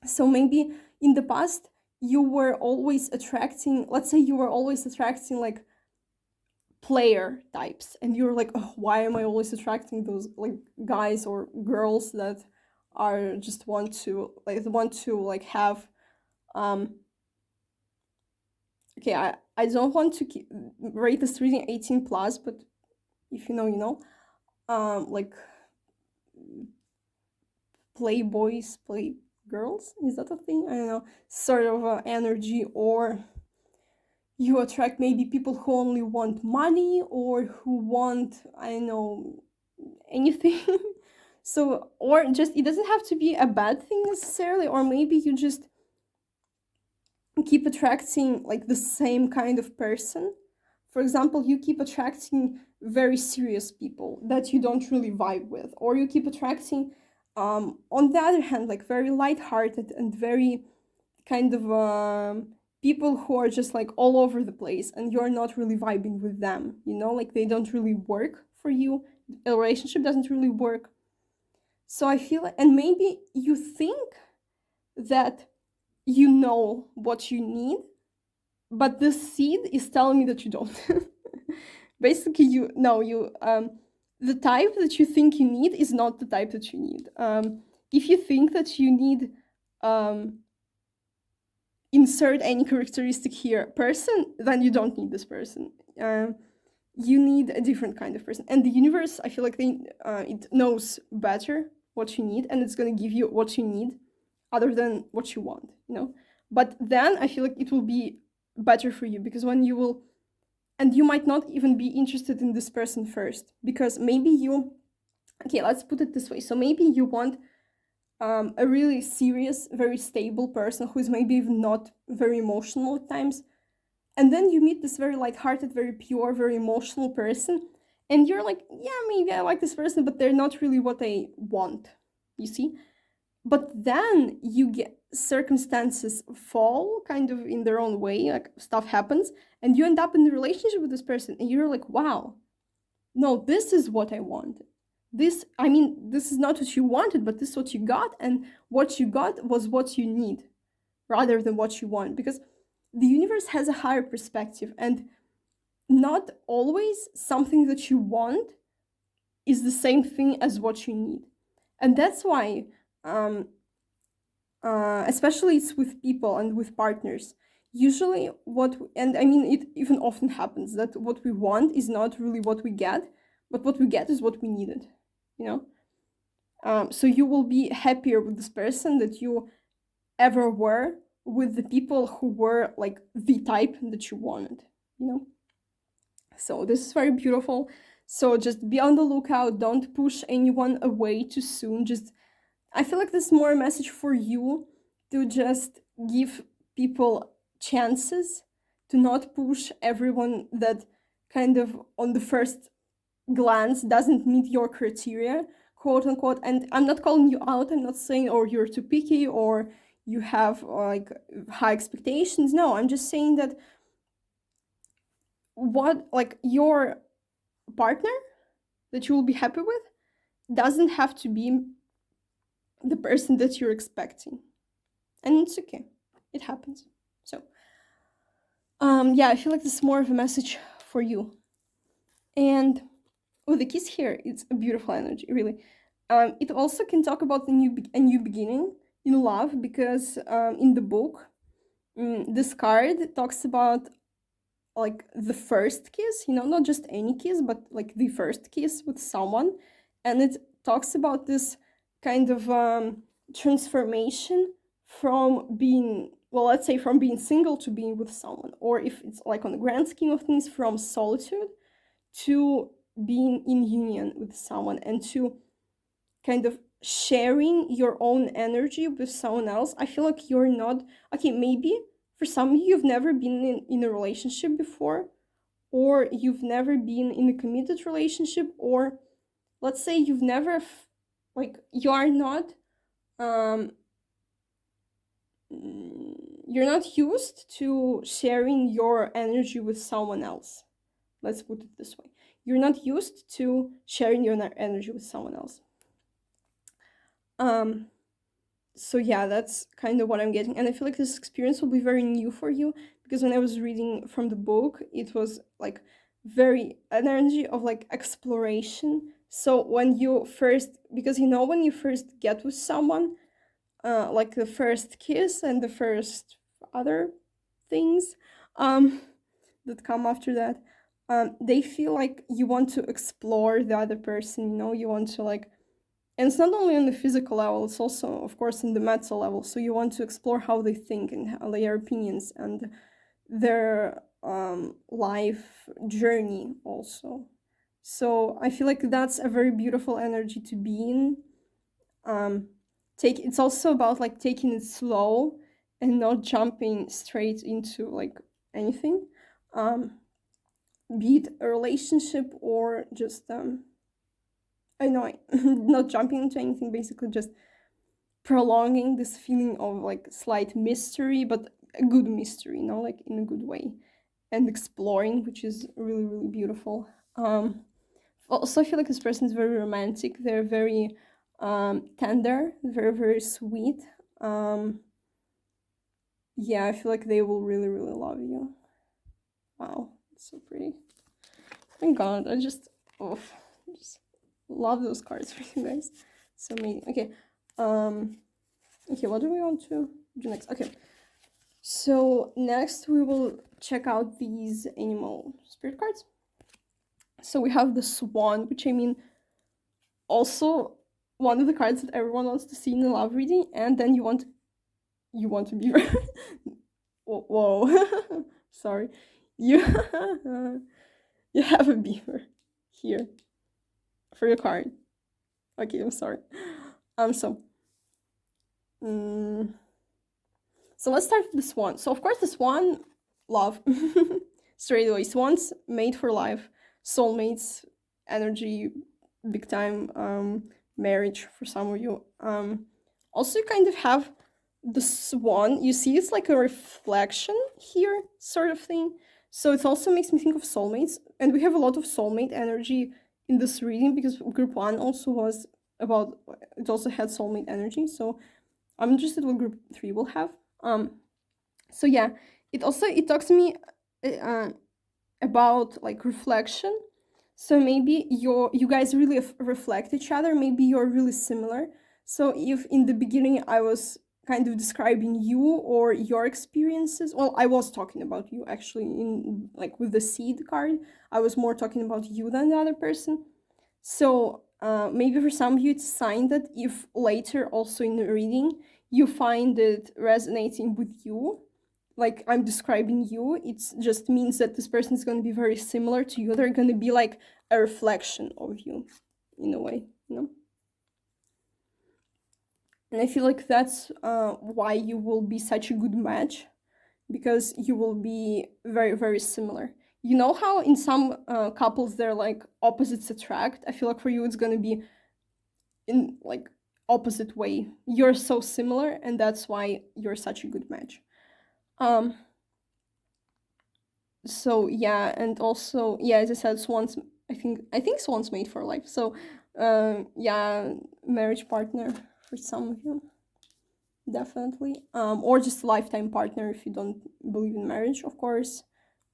So maybe in the past you were always attracting, let's say you were always attracting like player types, and you're like, oh, why am I always attracting those like guys or girls that are just want to have okay, I don't want to rate this reading 18 plus, but if you know, you know, like playboys, playgirls, is that a thing? I don't know, sort of energy. Or you attract maybe people who only want money, or who want, I don't know, anything. So, or just, it doesn't have to be a bad thing necessarily, or maybe you just keep attracting like the same kind of person. For example, you keep attracting very serious people that you don't really vibe with, or you keep attracting on the other hand, like very lighthearted and very kind of people who are just like all over the place, and you're not really vibing with them, like they don't really work for you. A relationship doesn't really work. So I feel, and maybe you think that you know what you need, but the seed is telling me that you don't. Basically, the type that you think you need is not the type that you need. If you think that you need insert any characteristic here person, then you don't need this person. You need a different kind of person, and the universe, I feel like it knows better what you need, and it's going to give you what you need other than what you want, but then I feel like it will be better for you, because when you will, and you might not even be interested in this person first, because maybe okay, let's put it this way. So maybe you want a really serious, very stable person who is maybe even not very emotional at times, and then you meet this very lighthearted, very pure, very emotional person, and you're like, yeah, maybe I like this person, but they're not really what I want, you see. But then you get, circumstances fall kind of in their own way, like stuff happens, and you end up in a relationship with this person, and you're like, wow, no, this is what I want. This is not what you wanted, but this is what you got, and what you got was what you need rather than what you want, because the universe has a higher perspective, and not always something that you want is the same thing as what you need. And that's why especially it's with people and with partners, usually it even often happens that what we want is not really what we get, but what we get is what we needed, so you will be happier with this person that you ever were with the people who were like the type that you wanted, so this is very beautiful. So just be on the lookout, don't push anyone away too soon. Just, I feel like this is more a message for you to just give people chances, to not push everyone that kind of on the first glance doesn't meet your criteria, quote unquote. And I'm not calling you out. I'm not saying, oh, you're too picky or you have like high expectations. No, I'm just saying that your partner that you will be happy with doesn't have to be the person that you're expecting, and it's okay, it happens. So I feel like this is more of a message for you. And the kiss here, it's a beautiful energy, really. It also can talk about a new beginning. in love, because in the book, this card talks about like the first kiss, not just any kiss, but like the first kiss with someone. And it talks about this kind of transformation from being, well, let's say from being single to being with someone, or if it's like on the grand scheme of things, from solitude to being in union with someone, and to kind of sharing your own energy with someone else. I feel like you're not, okay, maybe for some of you, you've never been in a relationship before, or you've never been in a committed relationship, or let's say you've never like you are not you're not used to sharing your energy with someone else. Let's put it this way. You're not used to sharing your energy with someone else. So yeah, that's kind of what I'm getting. And I feel like this experience will be very new for you, because when I was reading from the book, it was like very an energy of like exploration. So when you first, because when you first get with someone, like the first kiss and the first other things that come after that, they feel like you want to explore the other person, you want to like, and it's not only on the physical level, it's also, of course, in the mental level. So you want to explore how they think and how their opinions and their life journey also. So I feel like that's a very beautiful energy to be in. It's also about like taking it slow and not jumping straight into like anything, be it a relationship or just I know, not jumping into anything, basically just prolonging this feeling of like slight mystery, but a good mystery, like in a good way, and exploring, which is really, really beautiful. Also, I feel like this person is very romantic. They're very tender, very, very sweet. Yeah, I feel like they will really, really love you. Wow, it's so pretty. Thank God, I just love those cards for you guys. So amazing. Okay. Okay, what do we want to do next? Okay. So next we will check out these animal spirit cards. So we have the swan, which I mean also one of the cards that everyone wants to see in a love reading, and then you want to be whoa. Sorry. You you have a beaver here for your card. Okay, I'm sorry. So let's start with the swan. So of course the swan, love. Straight away. Swans made for life, soulmates, energy, big time, marriage for some of you. Also you kind of have the swan, you see it's like a reflection here, sort of thing. So it also makes me think of soulmates, and we have a lot of soulmate energy in this reading, because group 1 also was about, it also had soulmate energy. So I'm interested what group 3 will have. So yeah, it talks to me about like reflection. So maybe you guys really reflect each other. Maybe you're really similar. So if in the beginning I was kind of describing you or your experiences, well, I was talking about you actually, in like with the seed card, I was more talking about you than the other person. So maybe for some of you it's a sign that if later also in the reading you find it resonating with you, like I'm describing you, it just means that this person is going to be very similar to you. They're going to be like a reflection of you in a way, And I feel like that's why you will be such a good match, because you will be very, very similar. You know how in some couples they're like opposites attract? I feel like for you it's going to be in like opposite way. You're so similar, and that's why you're such a good match. So yeah, and also yeah, as I said, swans, I think swans made for life. So yeah, marriage partner for some of you, definitely. Or just lifetime partner if you don't believe in marriage, of course,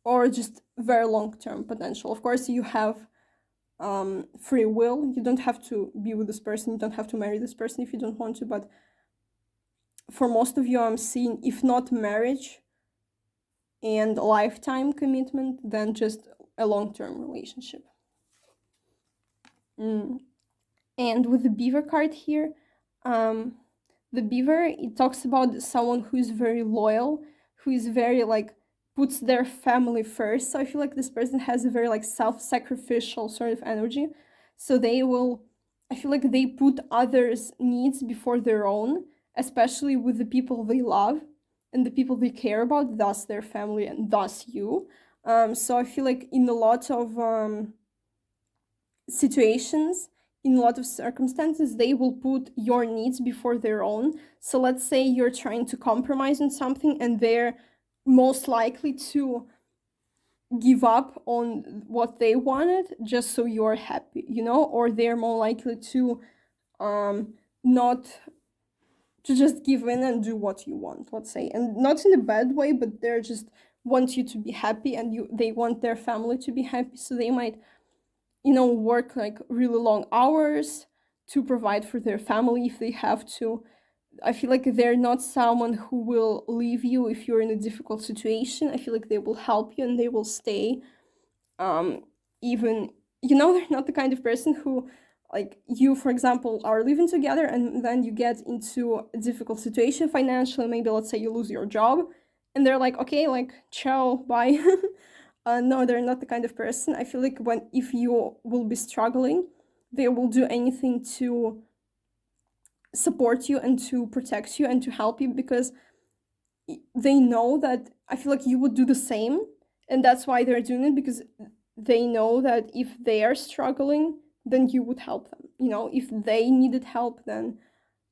or just very long-term potential. Of course, you have free will. You don't have to be with this person, you don't have to marry this person if you don't want to, but for most of you, I'm seeing, if not marriage and lifetime commitment, then just a long-term relationship. And with the beaver card here, the beaver, it talks about someone who is very loyal, who is very like puts their family first. So I feel like this person has a very like self-sacrificial sort of energy. So I feel like they put others' needs before their own, especially with the people they love and the people they care about, thus their family and thus you. So I feel like in a lot of situations, in a lot of circumstances, they will put your needs before their own. So let's say you're trying to compromise on something and they're most likely to give up on what they wanted just so you're happy, or they're more likely to not to just give in and do what you want, let's say, and not in a bad way, but they're just want you to be happy, and they want their family to be happy, so they might work like really long hours to provide for their family if they have to. I feel like they're not someone who will leave you if you're in a difficult situation. I feel like they will help you and they will stay. Even, they're not the kind of person who, like, you, for example, are living together and then you get into a difficult situation financially. Maybe let's say you lose your job and they're like, okay, like, ciao, bye. No, they're not the kind of person. I feel like if you will be struggling, they will do anything to support you and to protect you and to help you, because they know that, I feel like you would do the same, and that's why they're doing it, because they know that if they are struggling, then you would help them. If they needed help, then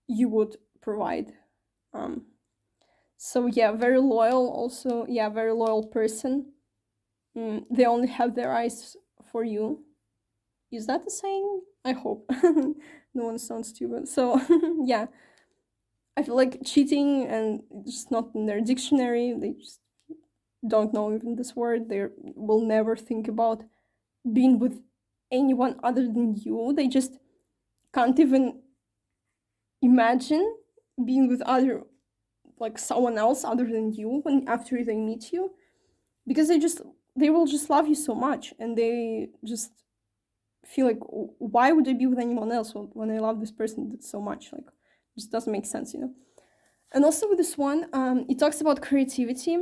you would provide. So yeah, very loyal also. Yeah, very loyal person. They only have their eyes for you. Is that the saying? I hope. No one sounds stupid. So yeah, I feel like cheating and just not in their dictionary. They just don't know even this word. They will never think about being with anyone other than you. They just can't even imagine being with someone else other than you when after they meet you, because they will just love you so much, and they just feel like, why would I be with anyone else when I love this person so much? Like, it just doesn't make sense. And also with this one, it talks about creativity.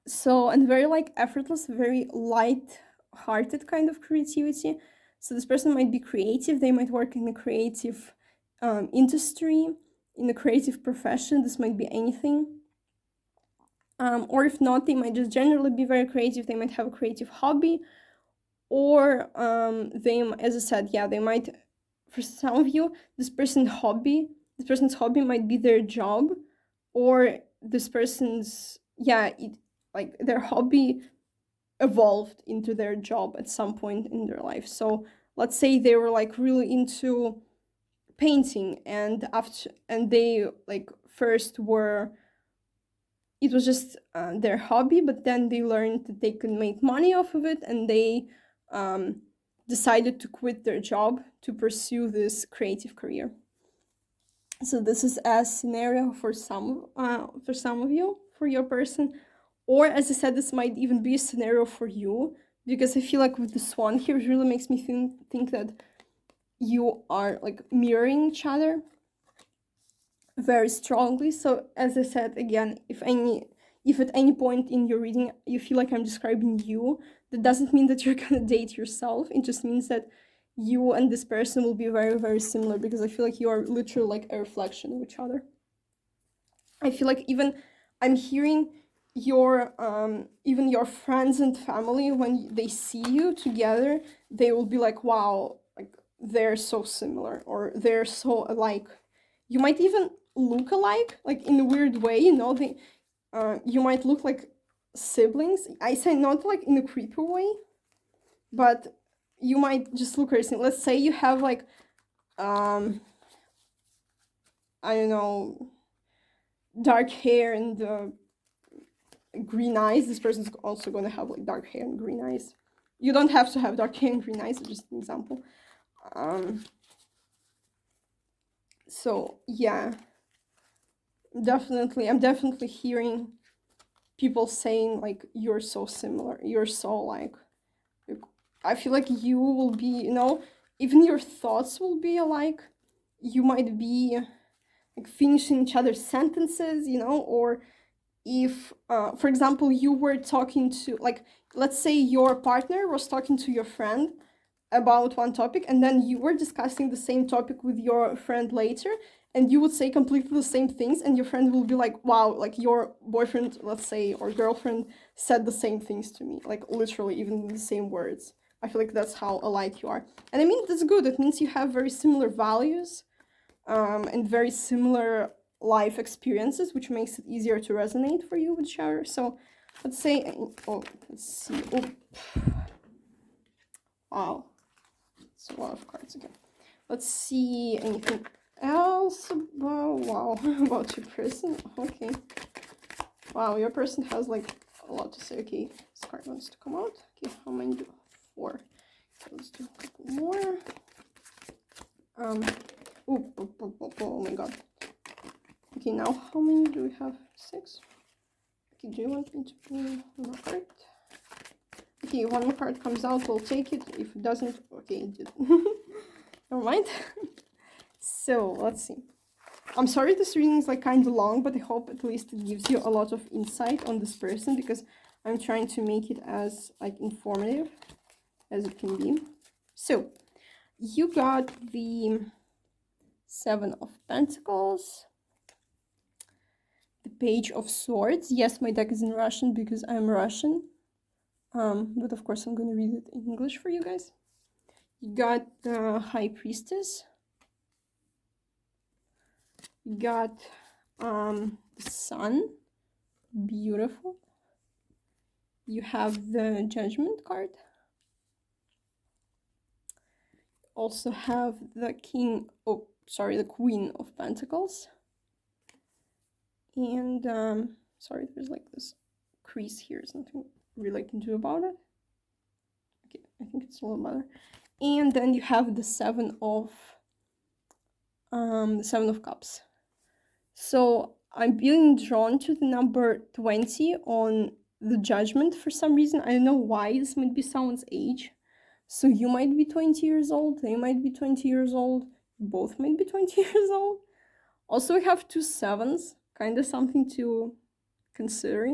So, and very like effortless, very light-hearted kind of creativity. So this person might be creative. They might work in a creative industry, in a creative profession. This might be anything. Or if not, they might just generally be very creative. They might have a creative hobby, or as I said, yeah, they might, for some of you, this person's hobby might be their job, or this person's, like their hobby evolved into their job at some point in their life. So let's say they were like really into painting, and they like first were, it was just their hobby, but then they learned that they could make money off of it, and they decided to quit their job to pursue this creative career. So this is a scenario for some of you, for your person, or as I said, this might even be a scenario for you, because I feel like with the swan here, it really makes me think that you are like mirroring each other very strongly. So as I said again, if at any point in your reading you feel like I'm describing you, that doesn't mean that you're gonna date yourself. It just means that you and this person will be very, very similar, because I feel like you are literally like a reflection of each other. I feel like even I'm hearing your even your friends and family, when they see you together, they will be like, wow, like they're so similar, or they're so alike. You might even look alike, like in a weird way, you might look like siblings. I say not like in a creepy way, but you might just look very similar. Let's say you have like I don't know, dark hair and green eyes. This person's also gonna have like dark hair and green eyes. You don't have to have dark hair and green eyes, it's just an example. So yeah, Definitely, I'm definitely hearing people saying like you're so similar, you're so like I feel like you will be, even your thoughts will be alike. You might be like finishing each other's sentences, or if, for example, you were talking to, like, let's say your partner was talking to your friend about one topic, and then you were discussing the same topic with your friend later, and you would say completely the same things, and your friend will be like, wow, like your boyfriend, let's say, or girlfriend said the same things to me, like literally even the same words. I feel like that's how alike you are. And I mean, that's good. It means you have very similar values, and very similar life experiences, which makes it easier to resonate for you with each other. So let's say, let's see. Oh, wow. It's a lot of cards again. Let's see anything else about, wow, about your person. Okay. Wow, your person has like a lot to say. Okay, this card wants to come out. Okay, how many do? 4. Okay, let's do a couple more. Oh my god. Okay, now how many do we have? 6. Okay, do you want me to pull one more card? Okay, one more card comes out, we'll take it. If it doesn't, okay, it did. Never mind. So, let's see. I'm sorry this reading is like kind of long, but I hope at least it gives you a lot of insight on this person, because I'm trying to make it as like informative as it can be. So, you got the 7 of Pentacles, the Page of Swords. Yes, my deck is in Russian because I'm Russian. But of course I'm going to read it in English for you guys. You got the High Priestess. You got the Sun. Beautiful. You have the Judgment card. Also have the the Queen of Pentacles. And sorry, there's like this crease here. There's nothing really I can do about it. Okay, I think it's a little better. And then you have the Seven of Cups. So I'm being drawn to the number 20 on the Judgment for some reason. I don't know why. This might be someone's age. So you might be 20 years old, they might be 20 years old, both might be 20 years old. Also, we have 2 sevens, kind of something to consider,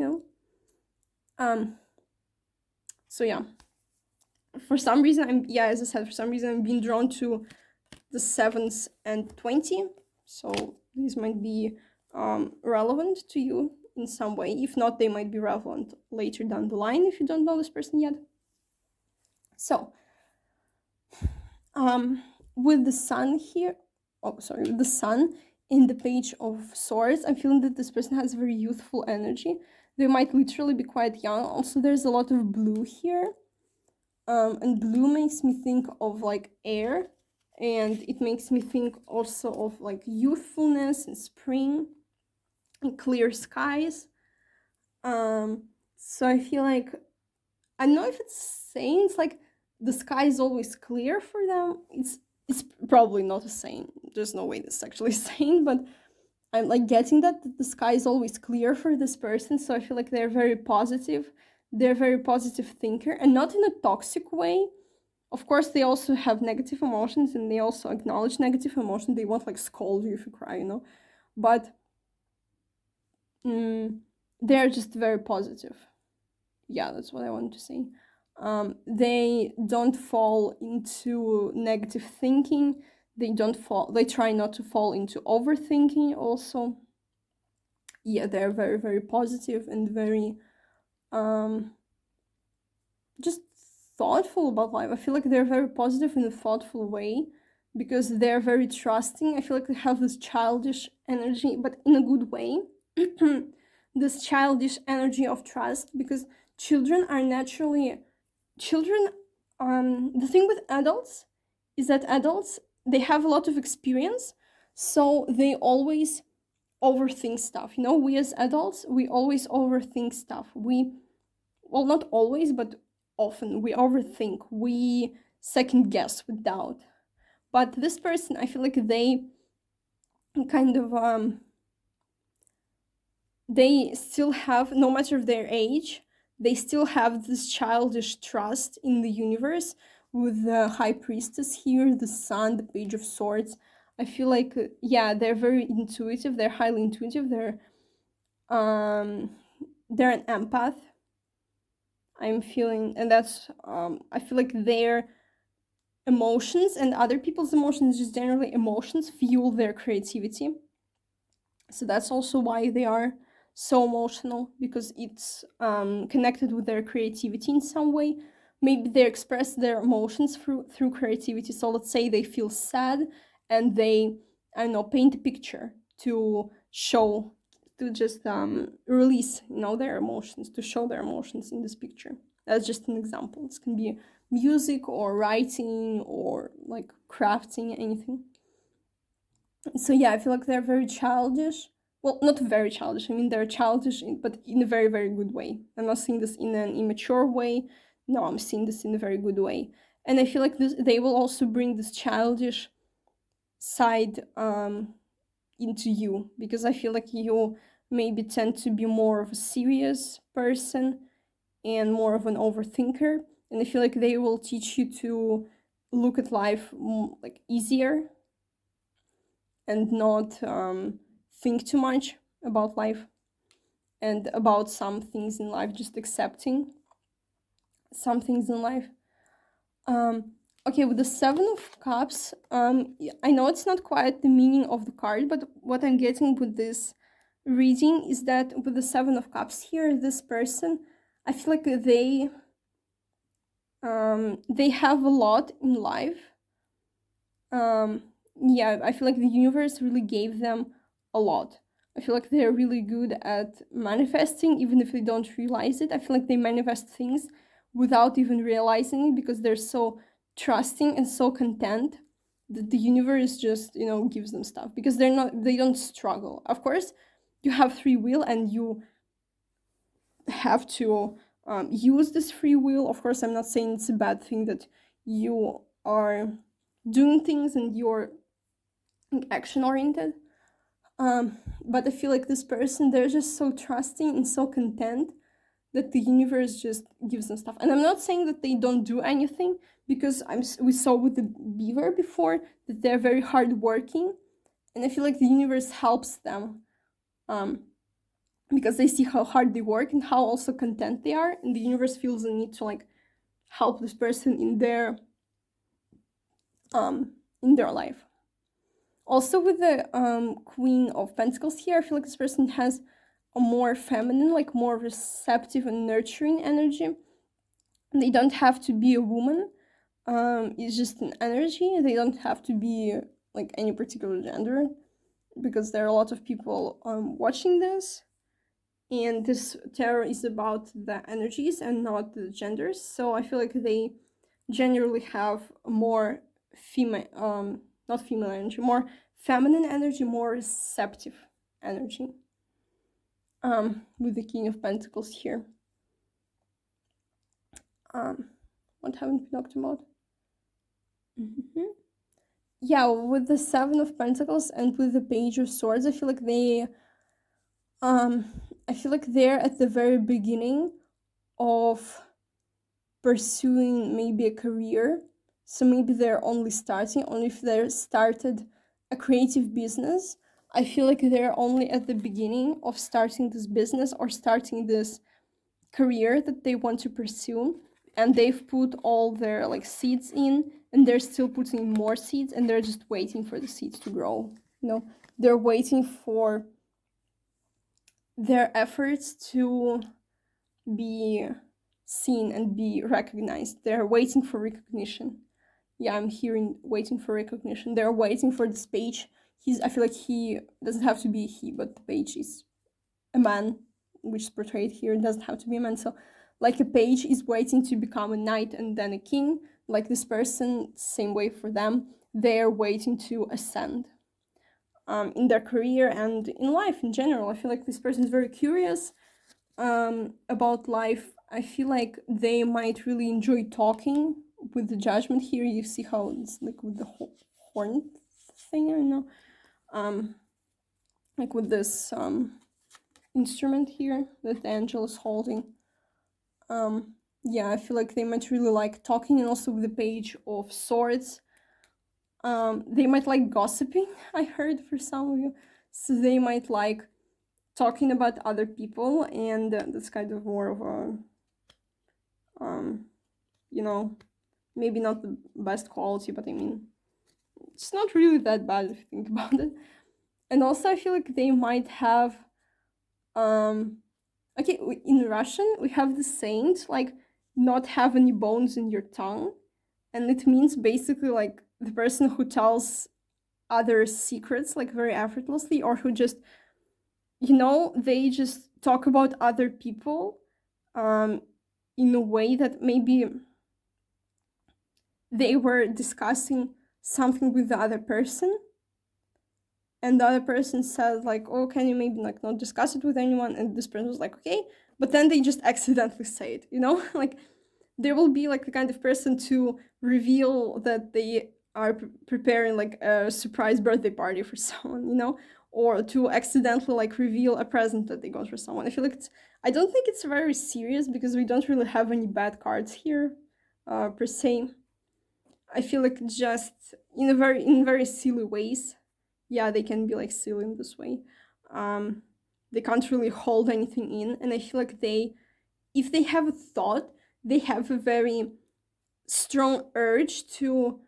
So yeah. For some reason, as I said, I'm being drawn to the 7s and 20. So these might be relevant to you in some way. If not, they might be relevant later down the line if you don't know this person yet. So, with the Sun here, with the Sun in the Page of Swords, I'm feeling that this person has very youthful energy. They might literally be quite young. Also, there's a lot of blue here. And blue makes me think of like air, and it makes me think also of like youthfulness and spring and clear skies. So I feel like, I don't know if it's saying it's like the sky is always clear for them. It's probably not a saying. There's no way this is actually saying, but I'm like getting that the sky is always clear for this person. So I feel like they're very positive. They're a very positive thinker, and not in a toxic way. Of course, they also have negative emotions, and they also acknowledge negative emotion. They won't like scold you if you cry, But they're just very positive. Yeah, that's what I wanted to say. They don't fall into negative thinking. They try not to fall into overthinking also. Yeah, they're very, very positive and very just thoughtful about life. I feel like they're very positive in a thoughtful way because they're very trusting. I feel like they have this childish energy, but in a good way. This childish energy of trust, because children are naturally the thing with adults is that adults, they have a lot of experience, so they always overthink stuff. We as adults, we always overthink stuff. Well, not always, but often we overthink, we second guess with doubt. But this person, I feel like they kind of they still have, no matter their age, they still have this childish trust in the universe, with the high priestess here, the sun, the page of swords. I feel like, yeah, they're very intuitive, they're highly intuitive, um they're an empath, I'm feeling. And that's, I feel like their emotions and other people's emotions, just generally emotions, fuel their creativity. So that's also why they are so emotional, because it's connected with their creativity in some way. Maybe they express their emotions through creativity. So let's say they feel sad, and they, I don't know, paint a picture to show, to just release, their emotions, to show their emotions in this picture. That's just an example. It can be music or writing or like crafting, anything. So yeah, I feel like they're very childish. Well, not very childish. I mean, they're childish, but in a very, very good way. I'm not seeing this in an immature way. No, I'm seeing this in a very good way. And I feel like they will also bring this childish side into you, because I feel like you maybe tend to be more of a serious person and more of an overthinker. And I feel like they will teach you to look at life like easier, and not think too much about life and about some things in life, just accepting some things in life. um okay, with the Seven of Cups, I know it's not quite the meaning of the card, but what I'm getting with this reading is that with the Seven of Cups here, this person, I feel like they have a lot in life. um yeah, I feel like the universe really gave them a lot. I feel like they're really good at manifesting, even if they don't realize it. I feel like they manifest things without even realizing it, because they're so trusting and so content that the universe just, gives them stuff, because they don't struggle. Of course, you have free will, and you have to use this free will. Of course, I'm not saying it's a bad thing that you are doing things and you're action oriented. But I feel like this person, they're just so trusting and so content that the universe just gives them stuff. And I'm not saying that they don't do anything, because we saw with the beaver before that they're very hardworking, and I feel like the universe helps them, um, because they see how hard they work and how also content they are, and the universe feels the need to like help this person in their life. Also, with the Queen of Pentacles here, I feel like this person has a more feminine, like more receptive and nurturing energy. They don't have to be a woman. It's just an energy. They don't have to be like any particular gender, because there are a lot of people watching this, and this tarot is about the energies and not the genders. So I feel like they generally have more female, not female energy, more feminine energy, more receptive energy. With the King of Pentacles here. What haven't we talked about? Mm-hmm. Yeah, with the Seven of Pentacles and with the Page of Swords, I feel like they're at the very beginning of pursuing maybe a career. So maybe they're only starting, only if they're started a creative business. I feel like they're only at the beginning of starting this business or starting this career that they want to pursue, and they've put all their like seeds in, and they're still putting more seeds, and they're just waiting for the seeds to grow. They're waiting for their efforts to be seen and be recognized. They're waiting for recognition. Yeah, I'm hearing waiting for recognition. They're waiting for this page. I feel like he doesn't have to be he, but the page is a man, which is portrayed here. It doesn't have to be a man. So like a page is waiting to become a knight and then a king. Like this person, same way for them. They're waiting to ascend in their career and in life in general. I feel like this person is very curious about life. I feel like they might really enjoy talking. With the Judgment here, you see how it's like with the horn thing, I don't know. Like with this instrument here that the angel is holding. Yeah, I feel like they might really like talking, and also with the Page of Swords, they might like gossiping, I heard, for some of you. So they might like talking about other people, and that's kind of more of a, maybe not the best quality, but I mean, it's not really that bad if you think about it. And also, I feel like they might have, okay, in Russian, we have the saying, like, not have any bones in your tongue. And it means basically like the person who tells other secrets like very effortlessly, or who just, they just talk about other people in a way that maybe they were discussing something with the other person, and the other person said like, oh, can you maybe like not discuss it with anyone, and this person was like, okay, but then they just accidentally say it, like there will be like the kind of person to reveal that they are preparing like a surprise birthday party for someone, or to accidentally like reveal a present that they got for someone. I feel like I don't think it's very serious because we don't really have any bad cards here, per se. I feel like just in very silly ways. Yeah, they can be like silly in this way. They can't really hold anything in, and I feel like if they have a thought, they have a very strong urge to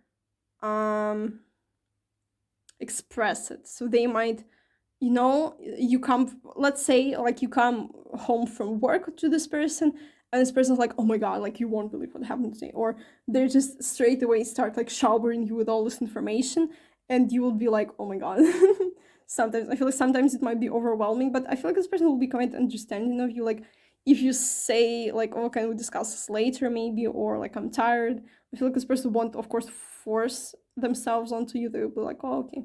express it. So they might, let's say like you come home from work to this person, and this person's like, oh my god, like you won't believe what happened today, or they just straight away start like showering you with all this information, and you will be like, oh my god. Sometimes I feel like sometimes it might be overwhelming, but I feel like this person will be quite understanding of you. Like if you say like, oh, can we discuss this later maybe, or like I'm tired, I feel like this person won't of course force themselves onto you. They'll be like, oh, okay.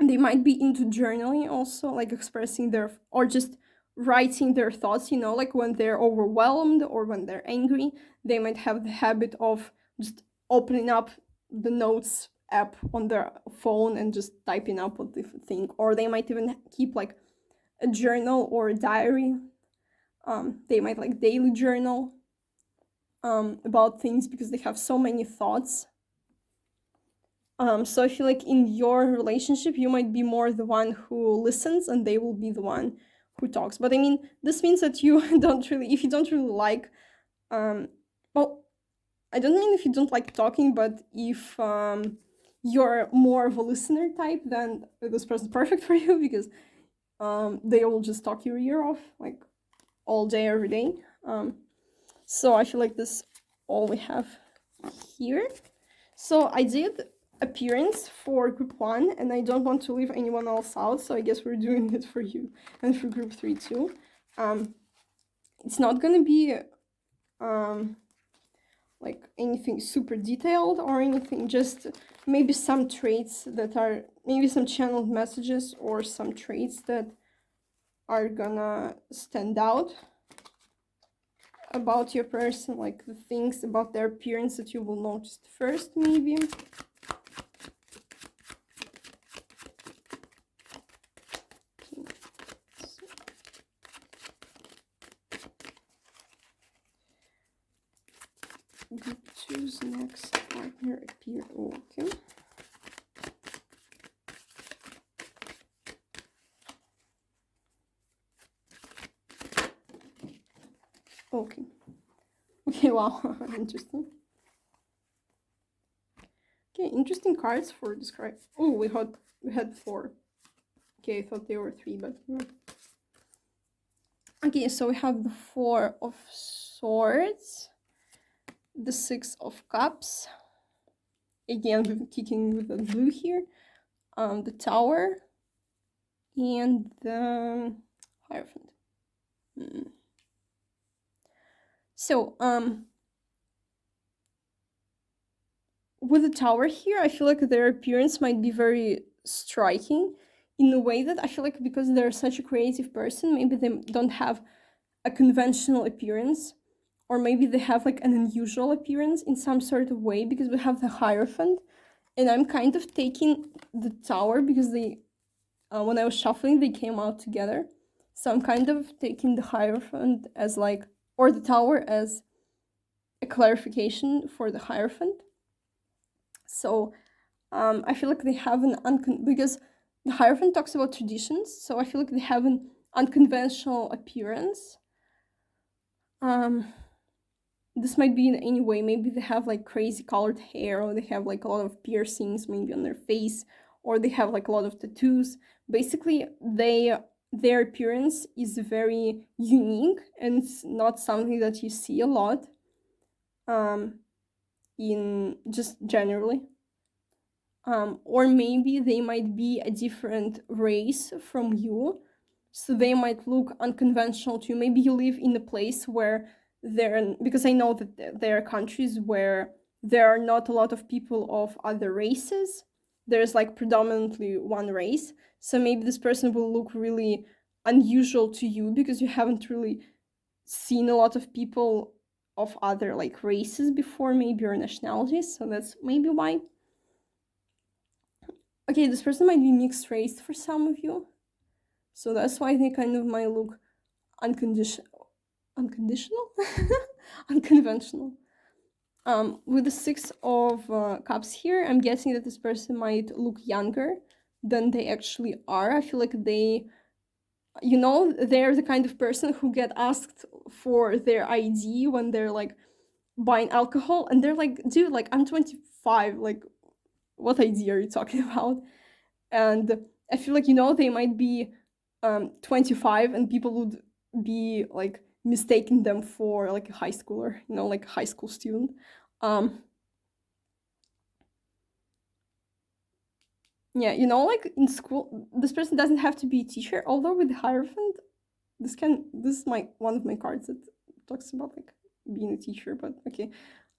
They might be into journaling also, like expressing or just writing their thoughts, like when they're overwhelmed or when they're angry. They might have the habit of just opening up the notes app on their phone and just typing up what they think, or they might even keep like a journal or a diary. They might like daily journal about things because they have so many thoughts. So I feel like in your relationship, you might be more the one who listens and they will be the one who talks. But I mean, this means that you if you don't really like, well, I don't mean if you don't like talking, but if you're more of a listener type, then this person's perfect for you because they will just talk your ear off like all day, every day. So I feel like this is all we have here. So I did appearance for group 1, and I don't want to leave anyone else out, so I guess we're doing it for you and for group 3 too. It's not gonna be like anything super detailed or anything, just maybe some traits that are, maybe some channeled messages or some traits that are gonna stand out about your person, like the things about their appearance that you will notice first, maybe. Group 2's next partner appear. Okay. Okay. Okay, wow. Interesting. Okay, interesting cards for describe. Oh, we had 4. Okay, I thought they were 3, but no. Okay, so we have the 4 of Swords, the 6 of Cups. Again, we're kicking with the blue here. The Tower, and the Hierophant. So, with the Tower here, I feel like their appearance might be very striking in a way that I feel like because they're such a creative person, maybe they don't have a conventional appearance, or maybe they have like an unusual appearance in some sort of way, because we have the Hierophant, and I'm kind of taking the Tower because they when I was shuffling, they came out together. So I'm kind of taking the Hierophant as like, or the Tower as a clarification for the Hierophant. So I feel like they have an because the Hierophant talks about traditions, so I feel like they have an unconventional appearance. This might be in any way. Maybe they have like crazy colored hair, or they have like a lot of piercings, maybe on their face, or they have like a lot of tattoos. Basically, their appearance is very unique, and it's not something that you see a lot. In just generally. Or maybe they might be a different race from you, so they might look unconventional to you. Maybe you live in a place where because I know that there are countries where there are not a lot of people of other races. There's like predominantly one race, so maybe this person will look really unusual to you because you haven't really seen a lot of people of other like races before, maybe, or nationalities, so that's maybe why. Okay, this person might be mixed race for some of you, so that's why they kind of might look unconditional, unconventional. With the Six of Cups here, I'm guessing that this person might look younger than they actually are. I feel like they're the kind of person who get asked for their ID when they're like buying alcohol, and they're like, dude, like, I'm 25, like, what ID are you talking about? And I feel like, they might be 25, and people would be like mistaking them for like a high schooler, like a high school student. Yeah, like in school, this person doesn't have to be a teacher, although with the Hierophant, this is one of my cards that talks about like being a teacher. But okay,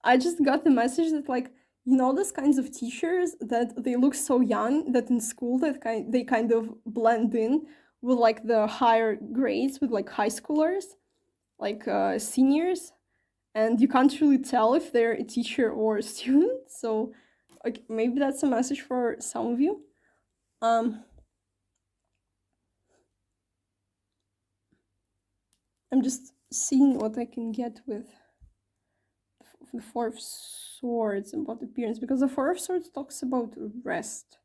I just got the message that, like, those kinds of teachers that they look so young that in school they kind of blend in with like the higher grades, with like high schoolers, like seniors, and you can't really tell if they're a teacher or a student. So like, maybe that's a message for some of you. I'm just seeing what I can get with the Four of Swords about appearance, because the Four of Swords talks about rest.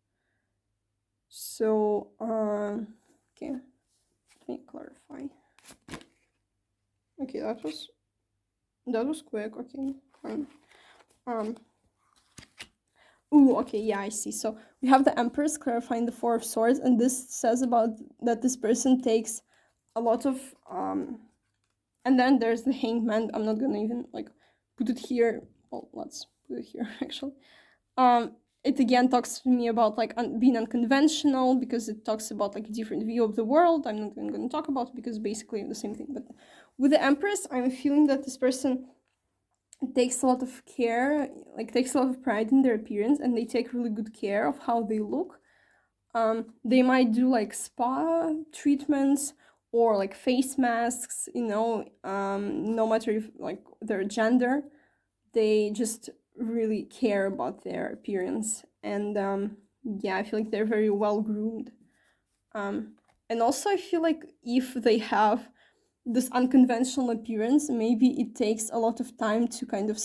So, okay, let me clarify. Okay, that was quick. Okay, fine. Ooh, okay, yeah, I see. So we have the Empress clarifying the Four of Swords, and this says about that this person takes a lot of and then there's the Hangman. I'm not gonna even like put it here. Well, let's put it here actually. It again talks to me about like being unconventional, because it talks about like a different view of the world. I'm not even going to talk about it because basically the same thing. But with the Empress, I'm feeling that this person takes a lot of care, like takes a lot of pride in their appearance, and they take really good care of how they look. They might do like spa treatments or like face masks, no matter if like their gender, they just really care about their appearance. And yeah, I feel like they're very well groomed. And also I feel like if they have this unconventional appearance, maybe it takes a lot of time to kind of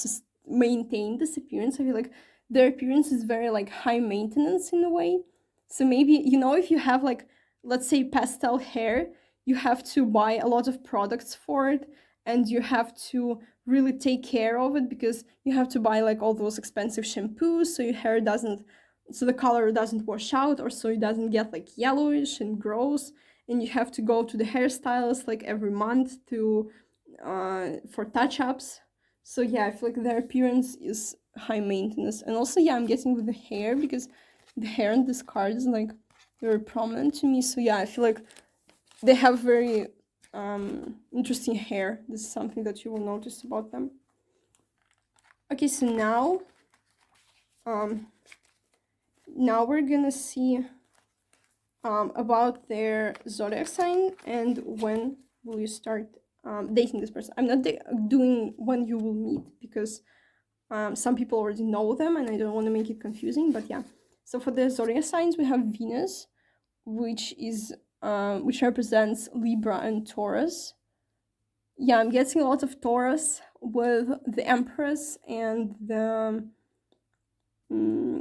maintain this appearance. I feel like their appearance is very like high maintenance in a way. So maybe, if you have like, let's say, pastel hair, you have to buy a lot of products for it, and you have to really take care of it, because you have to buy like all those expensive shampoos so your hair doesn't, so the color doesn't wash out, or so it doesn't get like yellowish and gross. And you have to go to the hairstylist like every month to for touch-ups. So yeah, I feel like their appearance is high maintenance. And also, yeah, I'm guessing with the hair, because the hair in this card is like very prominent to me. So yeah, I feel like they have very interesting hair. This is something that you will notice about them. Okay, so now we're gonna see about their zodiac sign and when will you start dating this person. I'm not doing when you will meet, because some people already know them and I don't want to make it confusing. But yeah, so for the zodiac signs, we have Venus which represents Libra and Taurus. Yeah, I'm getting a lot of Taurus with the Empress and the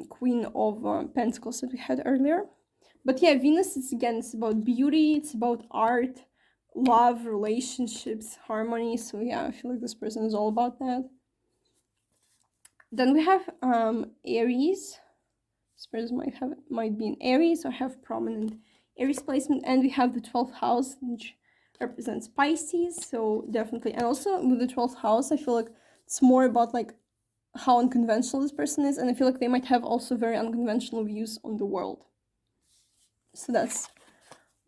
Queen of Pentacles that we had earlier. But yeah, Venus is, again, it's about beauty, it's about art, love, relationships, harmony. So yeah, I feel like this person is all about that. Then we have Aries. This person might be in Aries or have prominent Aries placement, and we have the 12th house, which represents Pisces. So definitely, and also with the 12th house, I feel like it's more about like how unconventional this person is, and I feel like they might have also very unconventional views on the world. So that's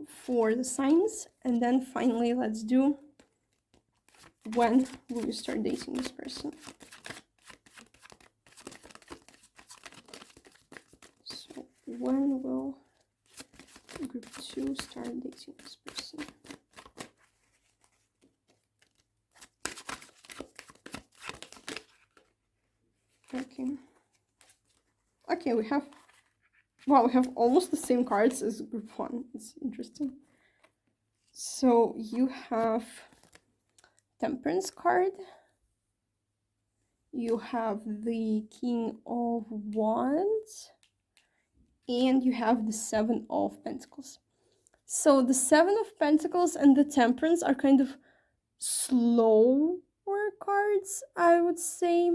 for the signs. And then finally, let's do, when will you start dating this person? So when will group 2 start dating this person? Okay, we have almost the same cards as group 1. It's interesting. So you have Temperance card, you have the King of Wands, and you have the 7 of Pentacles. So the 7 of Pentacles and the Temperance are kind of slower cards, I would say.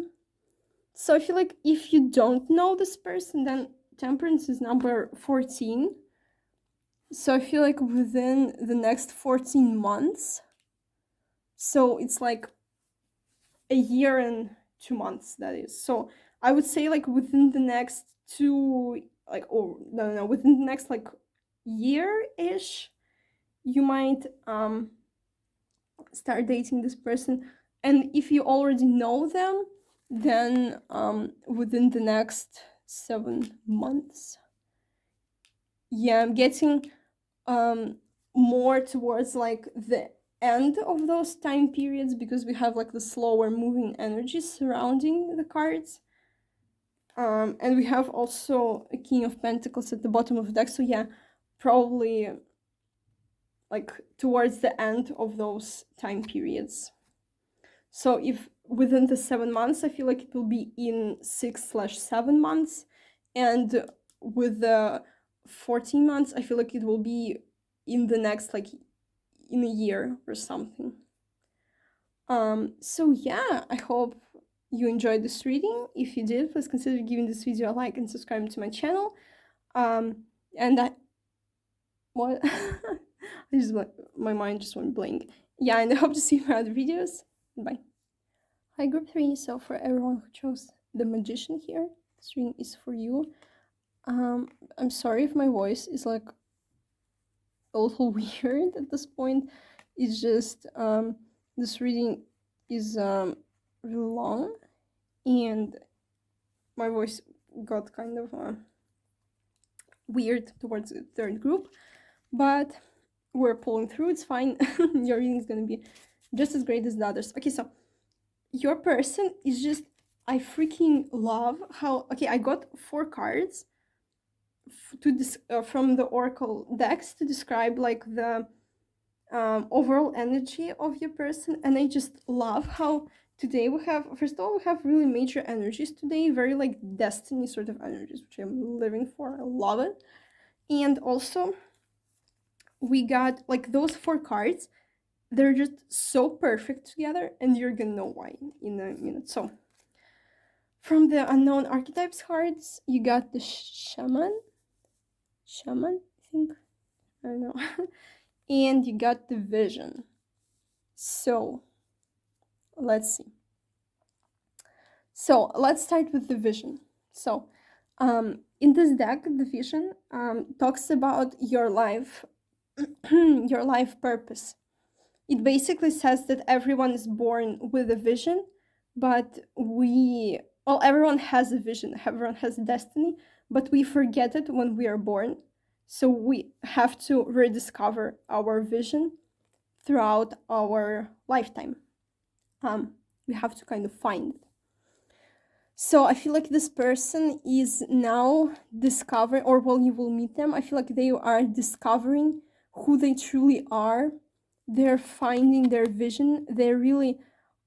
So I feel like if you don't know this person, then Temperance is number 14. So I feel like within the next 14 months, so it's like a year and 2 months, that is. So I would say like within the next within the next like year-ish, you might start dating this person. And if you already know them, then within the next 7 months. Yeah, I'm getting more towards like the end of those time periods, because we have like the slower moving energies surrounding the cards. And we have also a King of Pentacles at the bottom of the deck. So yeah, probably like towards the end of those time periods. So if within the 7 months, I feel like it will be in 6/7 months. And with the 14 months, I feel like it will be in the next, like in a year or something. So yeah, I hope you enjoyed this reading. If you did, please consider giving this video a like and subscribing to my channel. And that, what? My mind just went blank. Yeah, and I hope to see you in my other videos. Bye. Hi, group 3. So for everyone who chose the Magician here, this reading is for you. I'm sorry if my voice is like a little weird at this point. It's just this reading is really long, and my voice got kind of weird towards the third group, but we're pulling through. It's fine. Your reading is gonna be just as great as the others. Okay, so your person is just, I freaking love how, okay, I got 4 cards from the Oracle decks to describe like the overall energy of your person, and I just love how today we have, first of all, we have really major energies today, very like destiny sort of energies, which I'm living for. I love it. And also we got like those 4 cards, they're just so perfect together, and you're gonna know why in a minute. So from the unknown archetypes cards, you got the shaman, I think, I don't know. And you got the vision. So let's see. So let's start with the vision. So in this deck, the vision talks about your life, your life purpose. It basically says that everyone is born with a vision, but everyone has a vision, everyone has a destiny, but we forget it when we are born. So we have to rediscover our vision throughout our lifetime. We have to kind of find it. So I feel like this person is now discovering, or while you will meet them, I feel like they are discovering who they truly are. They're finding their vision. They're really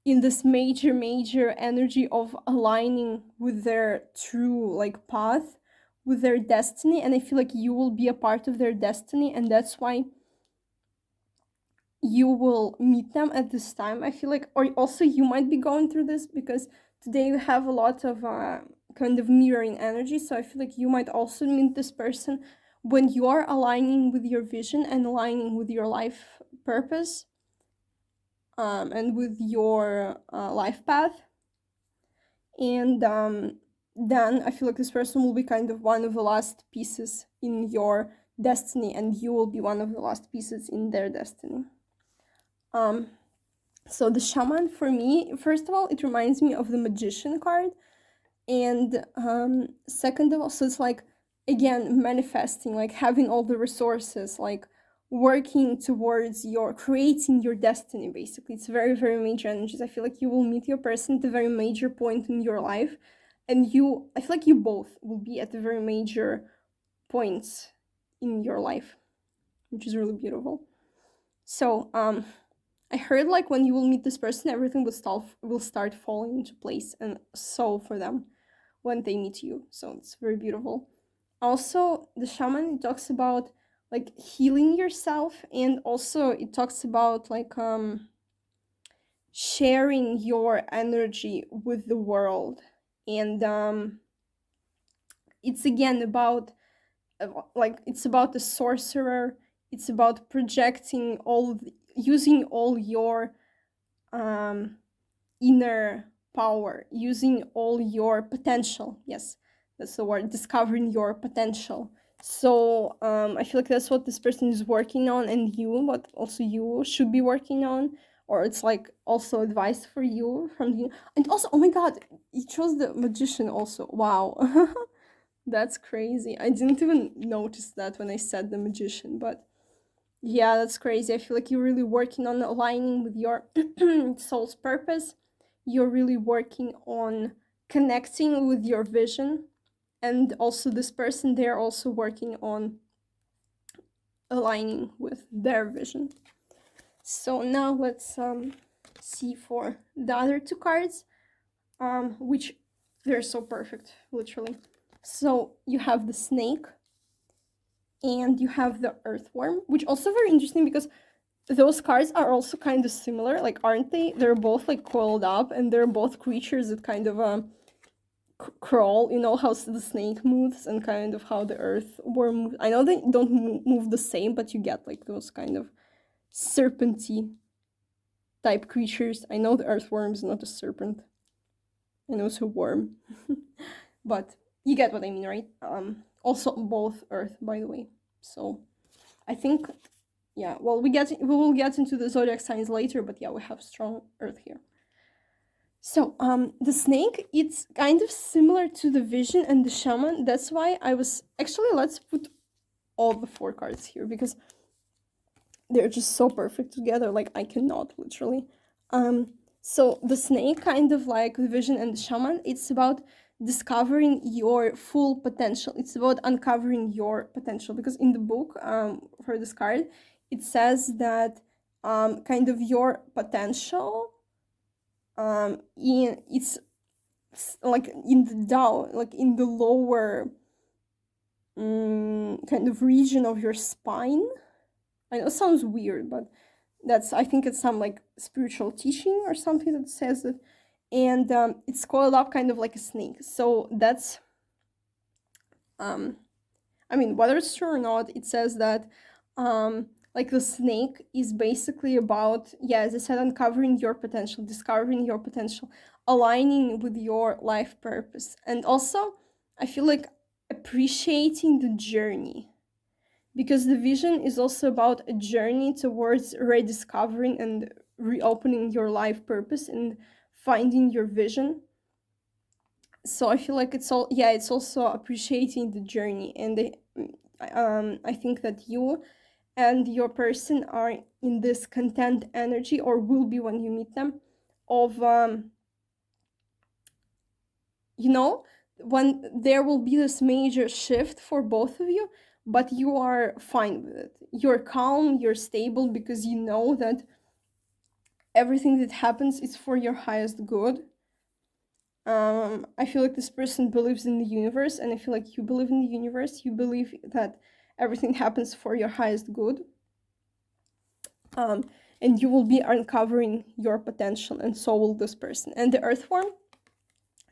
in this major energy of aligning with their true like path, with their destiny. And I feel like you will be a part of their destiny, and that's why you will meet them at this time. I feel like, or also you might be going through this because today you have a lot of kind of mirroring energy. So I feel like you might also meet this person when you are aligning with your vision and aligning with your life purpose, and with your life path. And then I feel like this person will be kind of one of the last pieces in your destiny, and you will be one of the last pieces in their destiny. So the shaman, for me, first of all, it reminds me of the magician card, and second of all, so it's like, again, manifesting, like having all the resources, like working towards your creating your destiny. Basically, it's very major energies. I feel like you will meet your person at a very major point in your life, and I feel like you both will be at the very major points in your life, which is really beautiful. So I heard like when you will meet this person, everything will start falling into place, and so for them when they meet you. So it's very beautiful. Also, the shaman talks about like healing yourself, and also it talks about like sharing your energy with the world, and it's again about like it's about the sorcerer. It's about projecting using all your um inner power, using all your potential. Yes, that's the word, discovering your potential. So I feel like that's what this person is working on, and what also you should be working on, or it's like also advice for you from you. And also, oh my god, you chose the magician also. Wow. That's crazy. I didn't even notice that when I said the magician, but yeah, that's crazy. I feel like you're really working on aligning with your soul's purpose. You're really working on connecting with your vision. And also, this person, they're also working on aligning with their vision. So now let's see for the other two cards, which they're so perfect, literally. So you have the snake and you have the earthworm, which also very interesting because those cards are also kind of similar, like, aren't they? They're both like coiled up, and they're both creatures that kind of crawl. You know how the snake moves, and kind of how the earthworm moves. I know they don't move the same, but you get like those kind of serpenty type creatures. I know the earthworm is not a serpent. I know it's a worm, but you get what I mean, right? Also both earth, by the way. So I think, yeah, well, we will get into the zodiac signs later, but yeah, we have strong earth here. So the snake, it's kind of similar to the vision and the shaman. That's why I was actually, let's put all the four cards here because they're just so perfect together. Like, I cannot, literally. So the snake, kind of like the vision and the shaman, it's about discovering your full potential. It's about uncovering your potential, because in the book, for this card, it says that kind of your potential, it's like in the down, like in the lower kind of region of your spine. I know it sounds weird, but I think it's some like spiritual teaching or something that says that. And it's coiled up kind of like a snake. So that's, I mean, whether it's true or not, it says that like the snake is basically about, yeah, as I said, uncovering your potential, discovering your potential, aligning with your life purpose. And also, I feel like appreciating the journey, because the vision is also about a journey towards rediscovering and reopening your life purpose and finding your vision. So I feel like it's also appreciating the journey. And I think that you and your person are in this content energy, or will be when you meet them, of you know, when there will be this major shift for both of you, but you are fine with it. You're calm, you're stable, because you know that everything that happens is for your highest good. I feel like this person believes in the universe, and I feel like you believe in the universe. You believe that everything happens for your highest good. And you will be uncovering your potential, and so will this person. And the earthworm,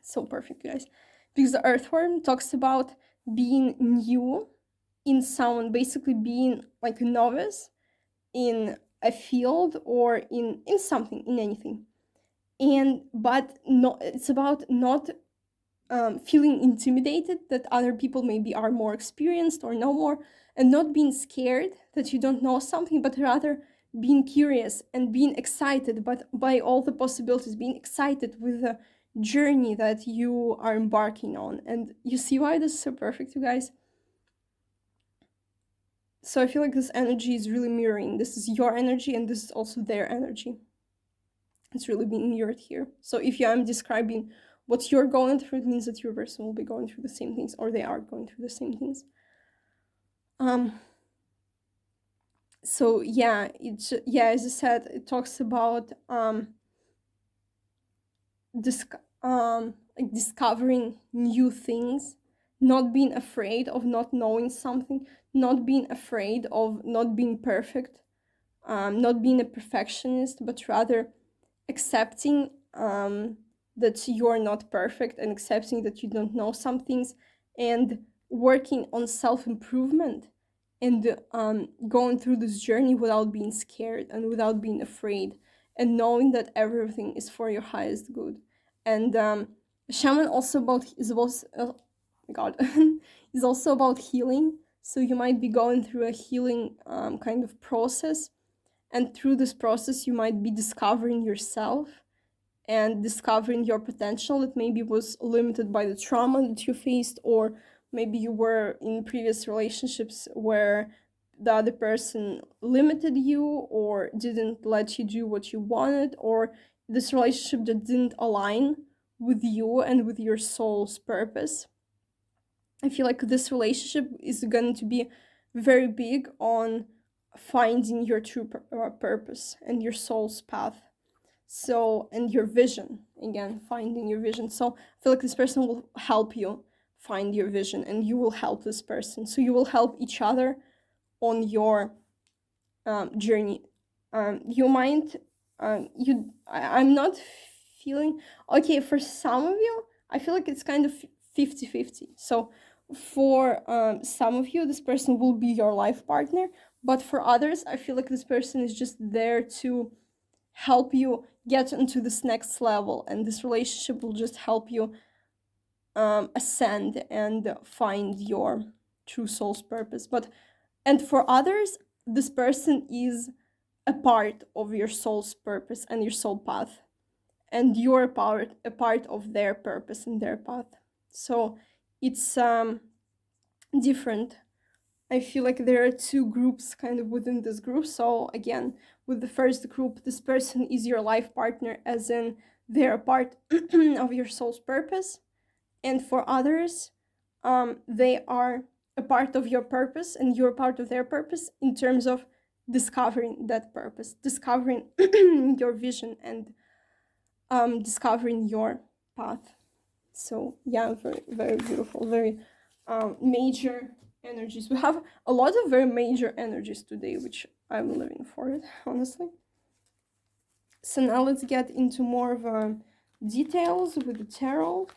so perfect, guys, because the earthworm talks about being new in someone, basically being like a novice in a field or in something, in anything. And but no, it's about not feeling intimidated that other people maybe are more experienced or know more, and not being scared that you don't know something, but rather being curious and being excited but by all the possibilities, being excited with the journey that you are embarking on. And you see why this is so perfect, you guys? So I feel like this energy is really mirroring. This is your energy, and this is also their energy. It's really being mirrored here. So if I'm describing what you're going through, it means that your person will be going through the same things, or they are going through the same things. So yeah, it's, yeah, as I said, it talks about like discovering new things, not being afraid of not knowing something, not being afraid of not being perfect, not being a perfectionist, but rather accepting that you're not perfect, and accepting that you don't know some things, and working on self-improvement, and going through this journey without being scared and without being afraid, and knowing that everything is for your highest good. And shaman also is also God is also about healing. So you might be going through a healing kind of process, and through this process you might be discovering yourself and discovering your potential that maybe was limited by the trauma that you faced, or maybe you were in previous relationships where the other person limited you or didn't let you do what you wanted, or this relationship that didn't align with you and with your soul's purpose. I feel like this relationship is going to be very big on finding your true purpose and your soul's path. So, and your vision, again, finding your vision. So I feel like this person will help you find your vision, and you will help this person. So you will help each other on your journey. You might, I'm not feeling, okay, for some of you, I feel like it's kind of 50-50. So for some of you, this person will be your life partner, but for others, I feel like this person is just there to help you get into this next level, and this relationship will just help you ascend and find your true soul's purpose. And for others, this person is a part of your soul's purpose and your soul path, and you're a part of their purpose and their path. So it's different. I feel like there are two groups kind of within this group. So again, with the first group, this person is your life partner, as in they're a part of your soul's purpose. And for others, they are a part of your purpose, and you're part of their purpose in terms of discovering that purpose, discovering your vision, and discovering your path. So yeah, very, very beautiful, very major energies. We have a lot of very major energies today, which I'm living for it, honestly. So now let's get into more of details with the tarot.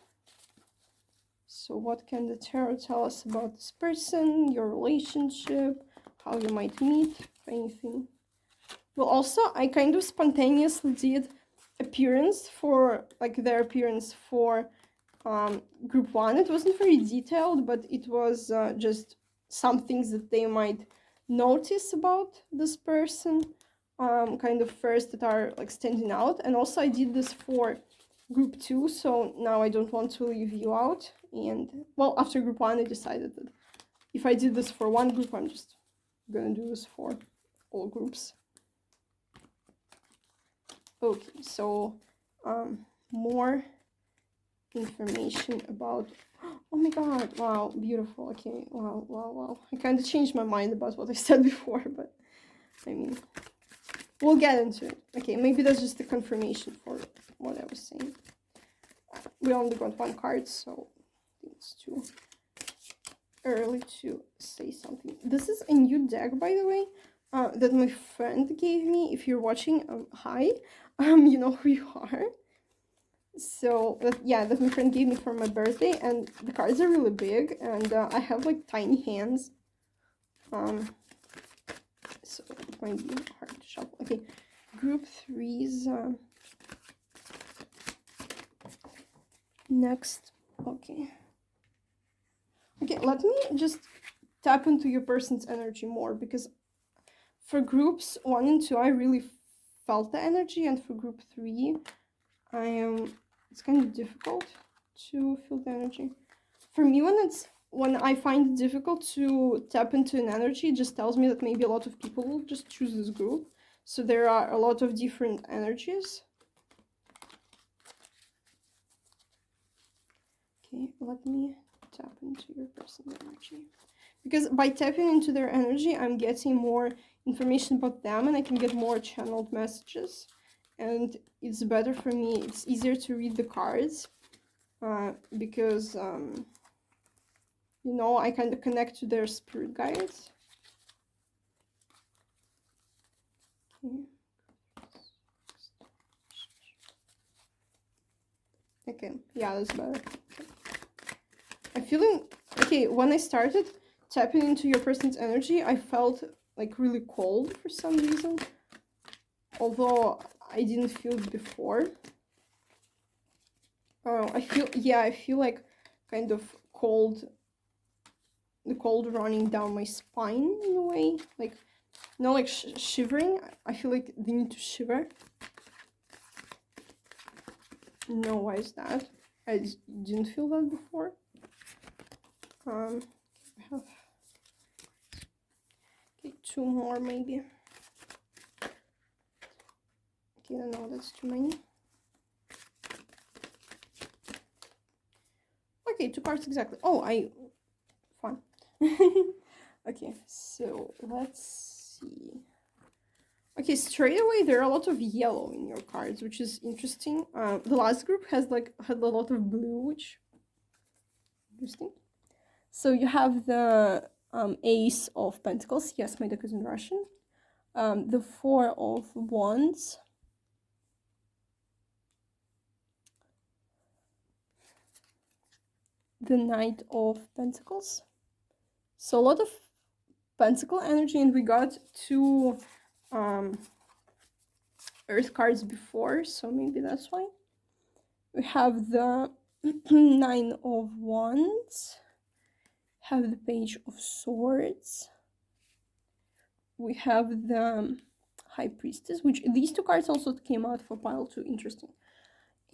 So what can the tarot tell us about this person, your relationship, how you might meet, if anything? Well, also, I kind of spontaneously did appearance for, like, their appearance for group one. It wasn't very detailed, but it was just some things that they might notice about this person, kind of first, that are like standing out. And also I did this for group two, so now I don't want to leave you out. And well, after group one, I decided that if I did this for one group, I'm just gonna do this for all groups. Okay, so more information about. Oh my god, wow, beautiful. Okay, wow. I kind of changed my mind about what I said before, but I mean, we'll get into it. Okay, maybe that's just the confirmation for what I was saying. We only got one card, so it's too early to say something. This is a new deck, by the way, that my friend gave me. If you're watching, hi, you know who you are. So that my friend gave me for my birthday, and the cards are really big, and I have like tiny hands, so it might be hard to shuffle. Okay, group 3's next. Okay, let me just tap into your person's energy more, because for groups 1 and 2 I really felt the energy, and for group 3 it's kind of difficult to feel the energy. For me, when I find it difficult to tap into an energy, it just tells me that maybe a lot of people will just choose this group. So there are a lot of different energies. Okay, let me tap into your person's energy. Because by tapping into their energy, I'm getting more information about them, and I can get more channeled messages. And it's better for me. It's easier to read the cards because, you know, I kind of connect to their spirit guides. Okay, yeah, that's better. Okay. I'm feeling, okay, when I started tapping into your person's energy, I felt like really cold for some reason. Although I didn't feel it before. I feel like kind of cold, the cold running down my spine in a way. Like, not like shivering. I feel like they need to shiver. No, why is that? I didn't feel that before. I have two more maybe. Okay, no, that's too many. Okay, 2 cards exactly. Oh, fun. Okay, so let's see. Okay, straight away there are a lot of yellow in your cards, which is interesting. The last group had a lot of blue, which interesting. So you have the Ace of Pentacles. Yes, my deck is in Russian. The 4 of Wands. The Knight of Pentacles. So a lot of Pentacle energy, and we got 2 Earth cards before, so maybe that's why. We have the 9 of Wands. Have the Page of Swords. We have the High Priestess, which these 2 cards also came out for pile 2, interesting.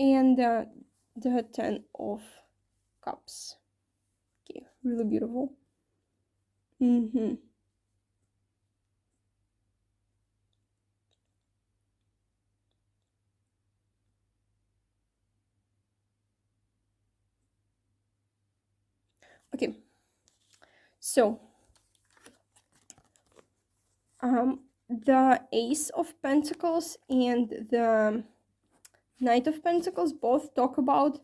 And the 10 of Cups. Okay, really beautiful. Okay, so the Ace of Pentacles and the Knight of Pentacles both talk about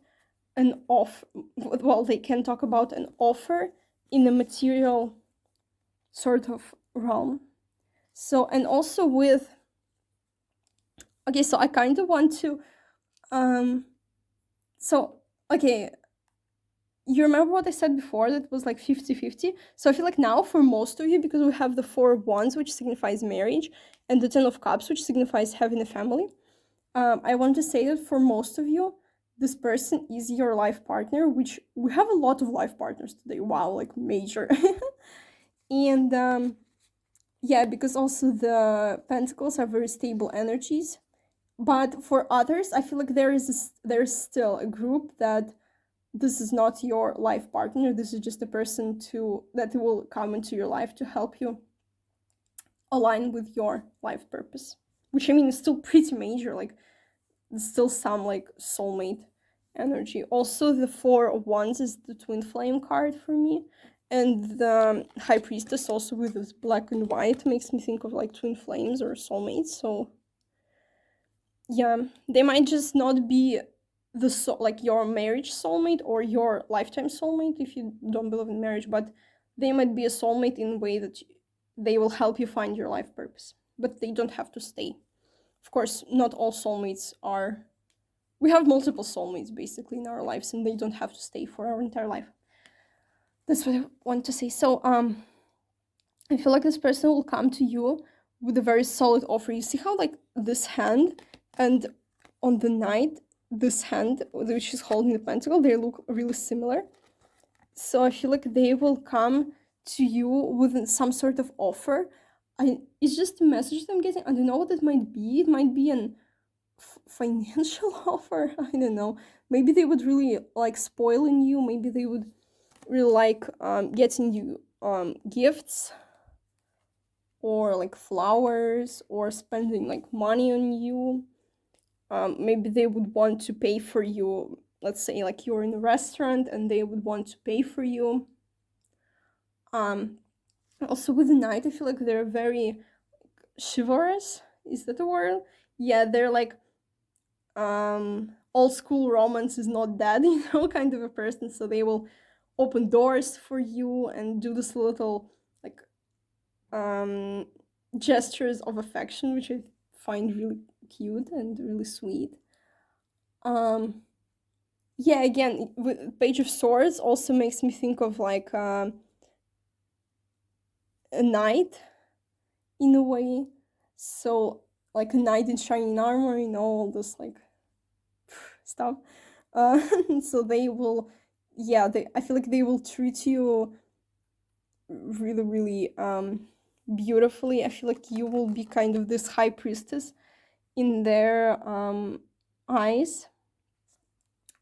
an offer. Well, they can talk about an offer in a material sort of realm. So, and also with, okay, so I kind of want to, so, okay, you remember what I said before, that was like 50-50? So I feel like now for most of you, because we have the 4 of Wands, which signifies marriage, and the 10 of Cups, which signifies having a family, I want to say that for most of you, this person is your life partner, which we have a lot of life partners today. Wow, like major. And yeah, because also the Pentacles are very stable energies. But for others, I feel like there's still a group that this is not your life partner. This is just a person that will come into your life to help you align with your life purpose. Which, I mean, is still pretty major. Like, there's still some like soulmate energy. Also, the Four of Wands is the twin flame card for me, and the High Priestess also with this black and white makes me think of like twin flames or soulmates. So yeah, they might just not be like your marriage soulmate or your lifetime soulmate if you don't believe in marriage, but they might be a soulmate in a way that they will help you find your life purpose, but they don't have to stay. Of course, not all soulmates are. We have multiple soulmates basically in our lives, and they don't have to stay for our entire life. That's what I want to say. So I feel like this person will come to you with a very solid offer. You see how like this hand and on the knight, this hand which is holding the pentacle, they look really similar. So I feel like they will come to you with some sort of offer. It's just a message that I'm getting. I don't know what it might be. It might be an financial offer. I don't know. Maybe they would really like spoiling you. Maybe they would really like getting you gifts or like flowers or spending like money on you. Maybe they would want to pay for you. Let's say like you're in a restaurant and they would want to pay for you. Also with the knight, I feel like they're very chivalrous. Is that a word? Yeah, they're like old school romance is not dead, kind of a person. So they will open doors for you and do this little like gestures of affection, which I find really cute and really sweet. Yeah, again, with Page of Swords also makes me think of like a knight in a way. So like a knight in shining armor, all this like stuff. So they will, yeah, I feel like they will treat you really, really beautifully. I feel like you will be kind of this high priestess in their eyes.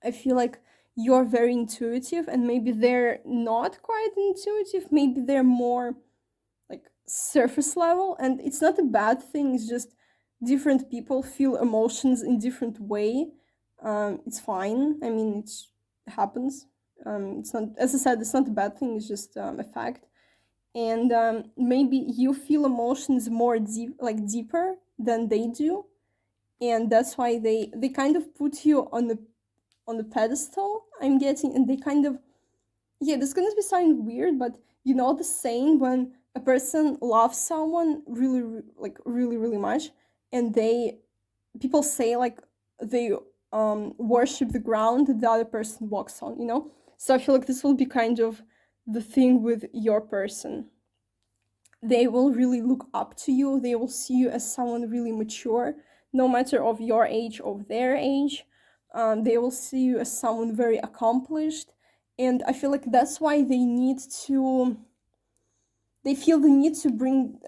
I feel like you're very intuitive, and maybe they're not quite intuitive. Maybe they're more like surface level, and it's not a bad thing. It's just different people feel emotions in different way. It's fine. I mean, it happens. It's not, as I said, it's not a bad thing. It's just a fact. And maybe you feel emotions more deeper than they do, and that's why they kind of put you on the pedestal. I'm getting, and they kind of, yeah, this is gonna be sound weird, but the saying when a person loves someone really, like really, really much, and people say like they worship the ground that the other person walks on. So I feel like this will be kind of the thing with your person. They will really look up to you. They will see you as someone really mature, no matter of your age or their age. They will see you as someone very accomplished, and I feel like that's why they feel the need to bring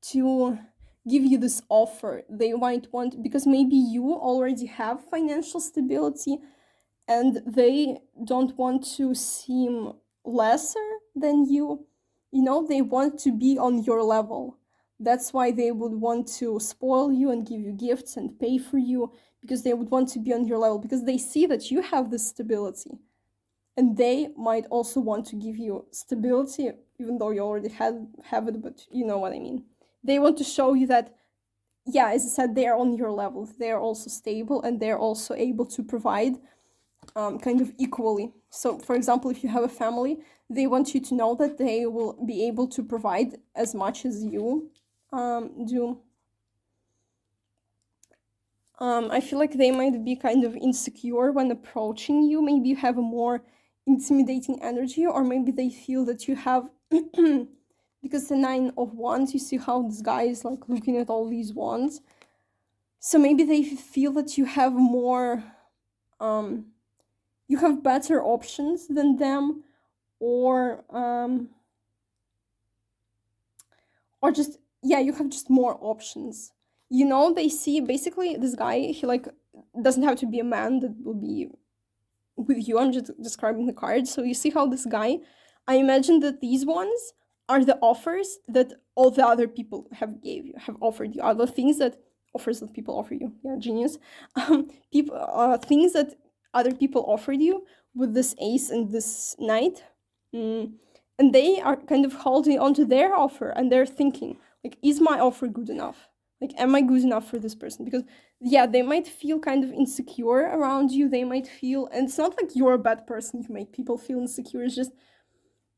to give you this offer. They might want, because maybe you already have financial stability and they don't want to seem lesser than you. They want to be on your level. That's why they would want to spoil you and give you gifts and pay for you, because they would want to be on your level, because they see that you have this stability. And they might also want to give you stability, even though you already have it, but you know what I mean. They want to show you that, yeah, as I said, they are on your level. They are also stable, and they're also able to provide kind of equally. So, for example, if you have a family, they want you to know that they will be able to provide as much as you do. I feel like they might be kind of insecure when approaching you. Maybe you have a more intimidating energy, or maybe they feel that you have because the 9 of Wands, you see how this guy is like looking at all these wands. So maybe they feel that you have more you have better options than them, or just, yeah, you have just more options. They see basically this guy, he like doesn't have to be a man that will be with you. I'm just describing the card. So you see how this guy, I imagine that these ones are the offers that all the other people have offered you, other things that offers that people offer you. Yeah, genius. People things that other people offered you with this ace and this knight. Mm. And they are kind of holding on to their offer, and they're thinking, like, is my offer good enough? Like, am I good enough for this person? Because, yeah, they might feel kind of insecure around you. They might feel, and it's not like you're a bad person to make people feel insecure. It's just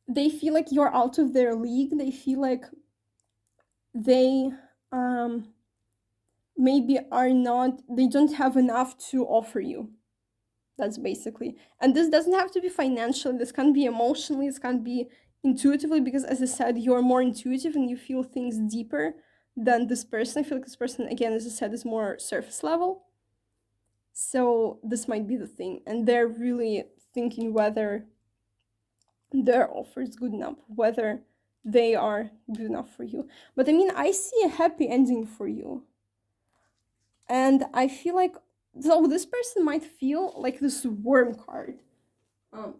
they feel like you're out of their league. They feel like they maybe are not, they don't have enough to offer you. That's basically, and this doesn't have to be financially, this can be emotionally, this can be intuitively, because as I said, you're more intuitive and you feel things deeper than this person. I feel like this person, again, as I said, is more surface level. So this might be the thing, and they're really thinking whether their offer is good enough, whether they are good enough for you. But I mean, I see a happy ending for you. And I feel like, so this person might feel like this worm card,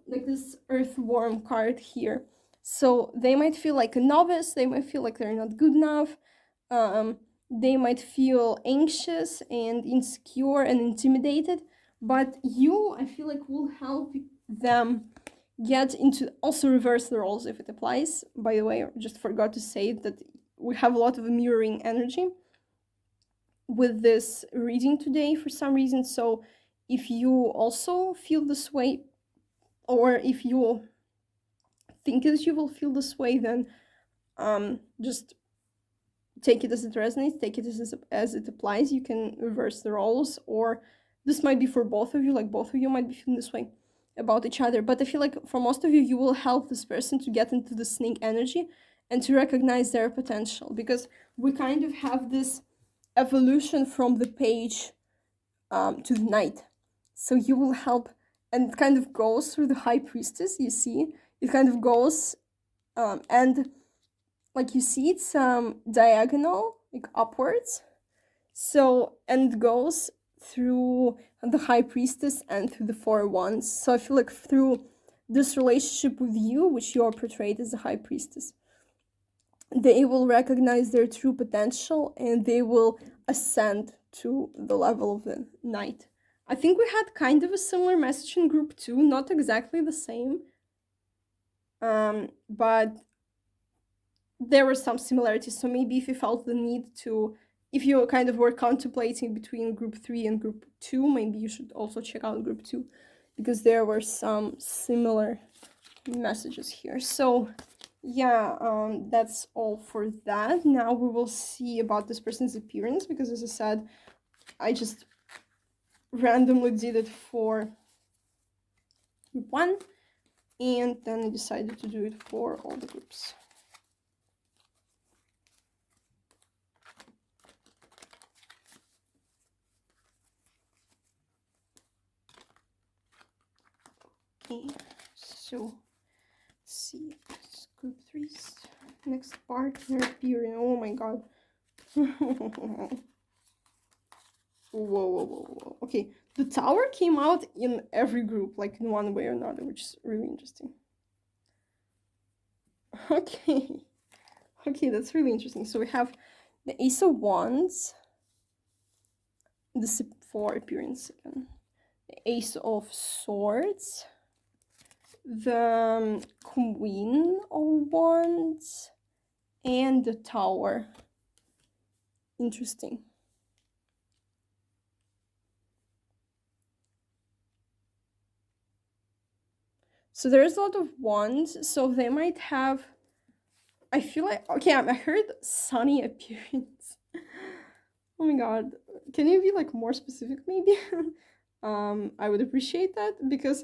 like this earthworm card here. So they might feel like a novice, they might feel like they're not good enough, they might feel anxious and insecure and intimidated. But you, I feel like, will help them get into, also reverse the roles if it applies. By the way, I just forgot to say that we have a lot of mirroring energy with this reading today for some reason. So if you also feel this way, or if you think that you will feel this way, then just take it as it resonates, take it as it applies. You can reverse the roles, or this might be for both of you, like both of you might be feeling this way about each other. But I feel like for most of you, you will help this person to get into the snake energy and to recognize their potential, because we kind of have this evolution from the page to the knight. So you will help, and it kind of goes through the high priestess. You see, it kind of goes, and like you see, it's diagonal, like upwards. So, and it goes through the high priestess and through the four wands. So I feel like through this relationship with you, which you are portrayed as the high priestess, they will recognize their true potential and they will ascend to the level of the knight. I think we had kind of a similar message in group 2, not exactly the same, but there were some similarities. So maybe if you felt the need to, if you kind of were contemplating between group 3 and group 2, maybe you should also check out group 2, because there were some similar messages here. So yeah, that's all for that. Now we will see about this person's appearance, because as I said, I just randomly did it for group 1, and then I decided to do it for all the groups. Okay, so let's see, it's group 3's next partner appearing. Oh my god. Whoa, whoa, whoa, whoa. Okay, the tower came out in every group, like in one way or another, which is really interesting. Okay. Okay, that's really interesting. So we have the Ace of Wands, the for appearance again, the Ace of Swords, the Queen of Wands, and the Tower. Interesting. So there's a lot of wands, so they might have, I feel like, okay, I heard sunny appearance. Oh my god, can you be like more specific maybe? I would appreciate that, because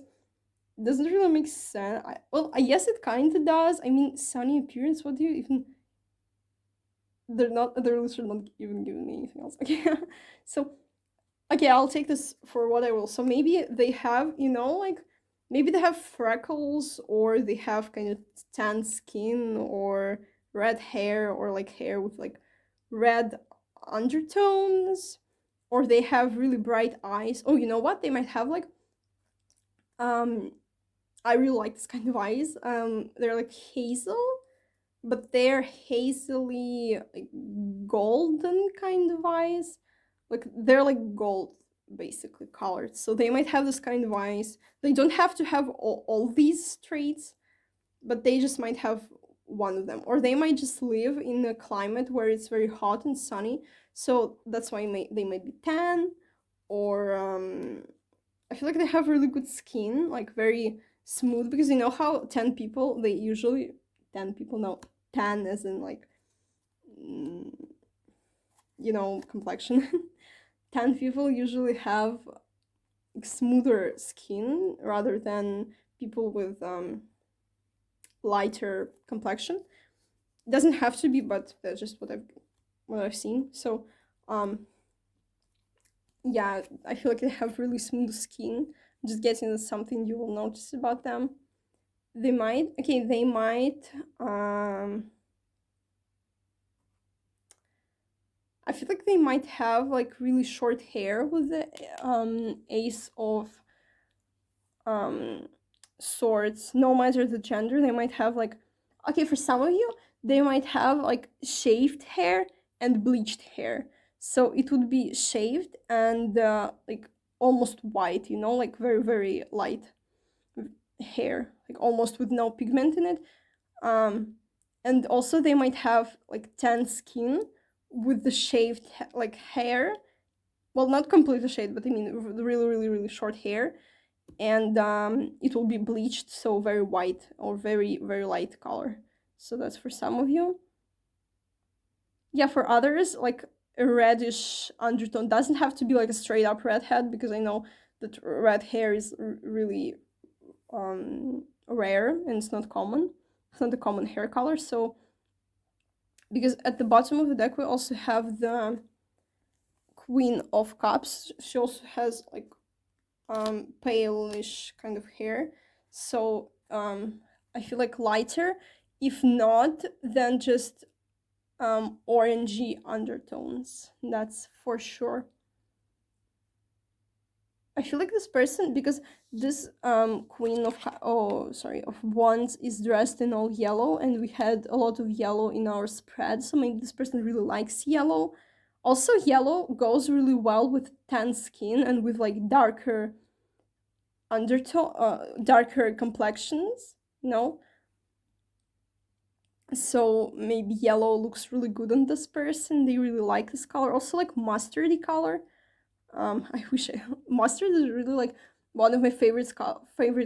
it doesn't really make sense. Well, I guess it kind of does. I mean, sunny appearance, what do you even, they're literally not even giving me anything else. Okay, so, okay, I'll take this for what I will. So maybe they have, you know, like, maybe they have freckles, or they have kind of tan skin, or red hair, or like hair with like red undertones, or they have really bright eyes. Oh, you know what? They might have like, I really like this kind of eyes. They're like hazel, but they're hazily like golden kind of eyes. Like they're like gold. basically colored. So they might have this kind of eyes. They don't have to have all these traits, but they just might have one of them. Or they might just live in a climate where it's very hot and sunny. So that's why they might be tan, or I feel like they have really good skin, like very smooth, because you know how tan people, they usually, tan people, no, tan as in like, mm, complexion. Tan people usually have smoother skin rather than people with lighter complexion. It doesn't have to be, but that's just what I've seen. So yeah, I feel like they have really smooth skin. Just guessing that's something you will notice about them. They might I feel like they might have like really short hair with the ace of swords. No matter the gender, they might have like, okay, for some of you they might have like shaved hair and bleached hair. So it would be shaved and like almost white, like very very light hair, like almost with no pigment in it. And also they might have like tan skin with the shaved like hair. Well, not completely shaved, but I mean really really really short hair, and it will be bleached, so very white or very very light color. So that's for some of you. Yeah, for others, like a reddish undertone. Doesn't have to be like a straight up redhead, because I know that red hair is really rare and it's not common. It's not a common hair color. So because at the bottom of the deck we also have the Queen of Cups. She also has like palish kind of hair. So I feel like lighter. If not, then just orangey undertones. That's for sure. I feel like this person, because this Queen of Wands is dressed in all yellow, and we had a lot of yellow in our spread, so maybe this person really likes yellow. Also, yellow goes really well with tan skin and with like darker darker complexions, so maybe yellow looks really good on this person. They really like this color. Also like mustardy color. I wish mustard is really like one of my favorite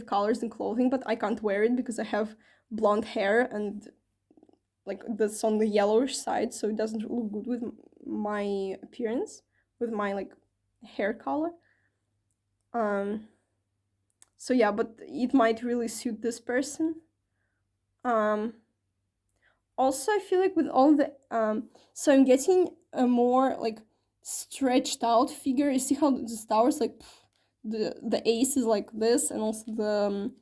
colors in clothing, but I can't wear it because I have blonde hair and like that's on the yellowish side, so it doesn't look good with my appearance, with my like hair color. So yeah, but it might really suit this person. Also, I feel like with all the so I'm getting a more like stretched out figure. You see how the stars like the ace is like this, and also the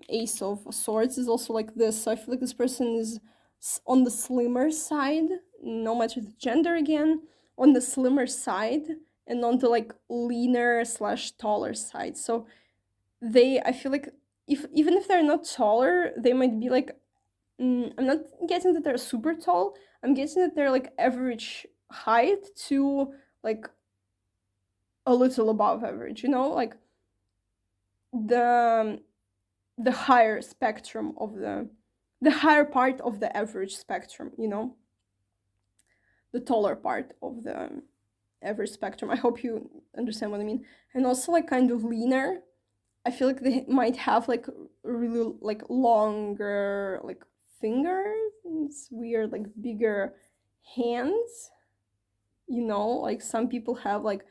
ace of swords is also like this. So I feel like this person is on the slimmer side, no matter the gender again, on the slimmer side, and on the like leaner slash taller side. So I feel like even if they're not taller, they might be like, I'm not guessing that they're super tall. I'm guessing that they're like average height to like a little above average, like the higher spectrum of the higher part of the average spectrum, the taller part of the average spectrum. I hope you understand what I mean. And also like kind of leaner. I feel like they might have like really like longer like fingers. It's weird, like bigger hands. Like some people have like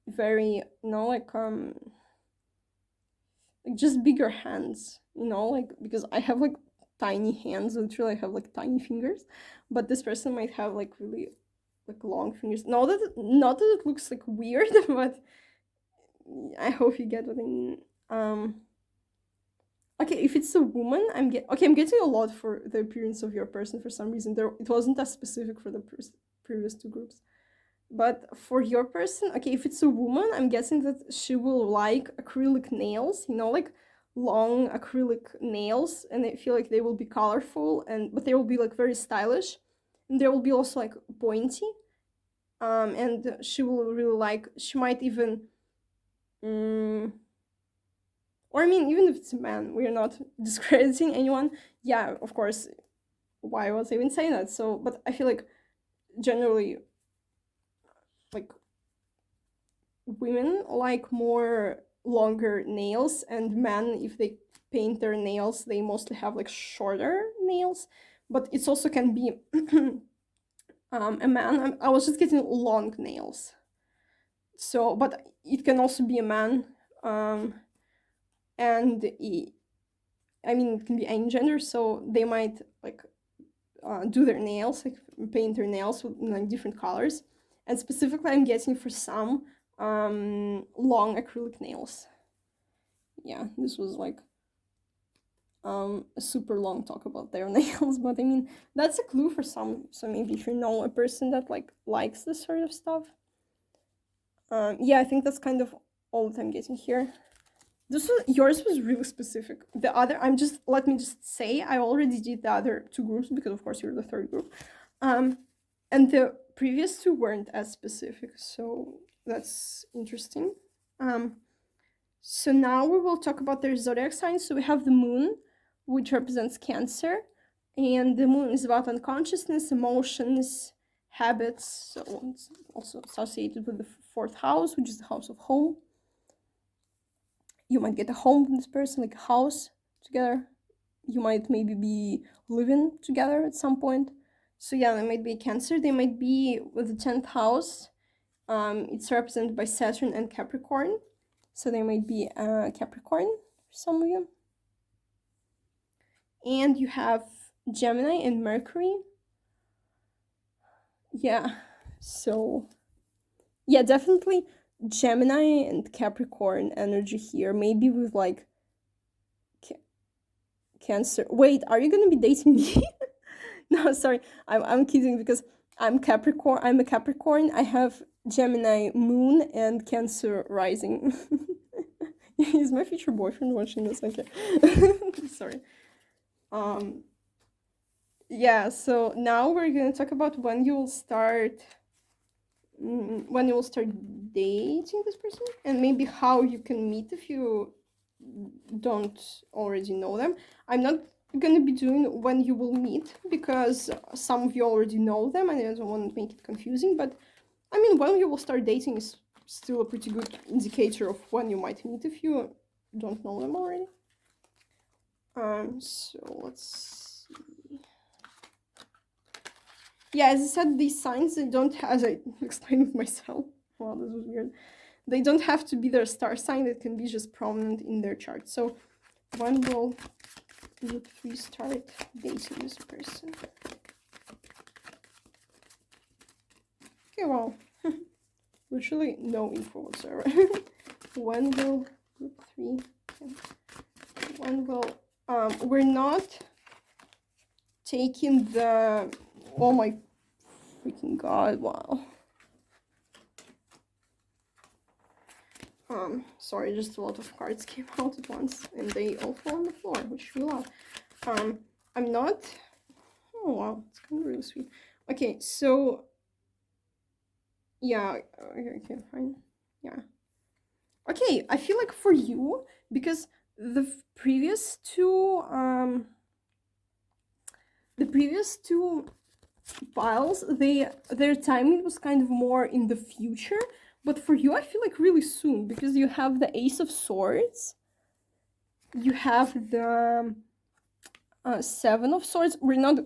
very like just bigger hands, like because I have like tiny hands. Literally I have like tiny fingers, but this person might have like really like long fingers. Not that it looks like weird, but I hope you get what I mean. Okay, if it's a woman, I'm getting a lot for the appearance of your person for some reason. It wasn't as specific for the previous two groups. But for your person, okay, if it's a woman, I'm guessing that she will like acrylic nails, like long acrylic nails, and I feel like they will be colorful, but they will be like very stylish, and they will be also like pointy. and she will really like. She might even, or I mean, even if it's a man, we're not discrediting anyone. Yeah, of course. Why was I even saying that? So, but I feel like generally, like women like more longer nails, and men, if they paint their nails, they mostly have like shorter nails. But it's also can be a man. I was just getting long nails. So, but it can also be a man, and I mean, it can be any gender. So they might like do their nails, like paint their nails with like different colors. And specifically, I'm getting for some long acrylic nails. Yeah, this was like a super long talk about their nails, but I mean that's a clue for some. So maybe if you know a person that like likes this sort of stuff. Yeah, I think that's kind of all that I'm getting here. Yours was really specific. The other, let me just say, I already did the other two groups because of course you're the third group, and the previous two weren't as specific, so that's interesting. So now we will talk about their zodiac signs. So we have the moon, which represents Cancer, and the moon is about unconsciousness, emotions, habits. So it's also associated with the fourth house, which is the house of home. You might get a home with this person, like a house together. You might maybe be living together at some point. So yeah, they might be Cancer. They might be with the 10th house. It's represented by Saturn and Capricorn. So they might be Capricorn for some of you. And you have Gemini and Mercury. Yeah, so yeah, definitely Gemini and Capricorn energy here. Maybe with like Cancer. Wait, are you gonna be dating me? No, sorry, I'm kidding because I'm Capricorn. I'm a Capricorn. I have Gemini moon and Cancer rising. He's my future boyfriend watching this. Okay, sorry. Yeah. So now we're gonna talk about when you will start dating this person, and maybe how you can meet if you don't already know them. I'm not gonna be doing when you will meet because some of you already know them and I don't want to make it confusing, but I mean when you will start dating is still a pretty good indicator of when you might meet if you don't know them already. So let's see. Yeah, as I said, these signs, they don't have, as I explained it myself. Wow, this was weird. They don't have to be their star sign. It can be just prominent in their chart. So when will you three start dating this person? Okay, well, literally no info whatsoever. When will group 3? When will we're not taking the, oh my freaking god, wow. Sorry, just a lot of cards came out at once and they all fall on the floor, which we love. I'm not, oh wow, it's kind of really sweet. Okay, so yeah, okay, fine, yeah. Okay, I feel like for you, because the previous two files, their timing was kind of more in the future, but for you I feel like really soon, because you have the Ace of Swords, you have the Seven of Swords. We're not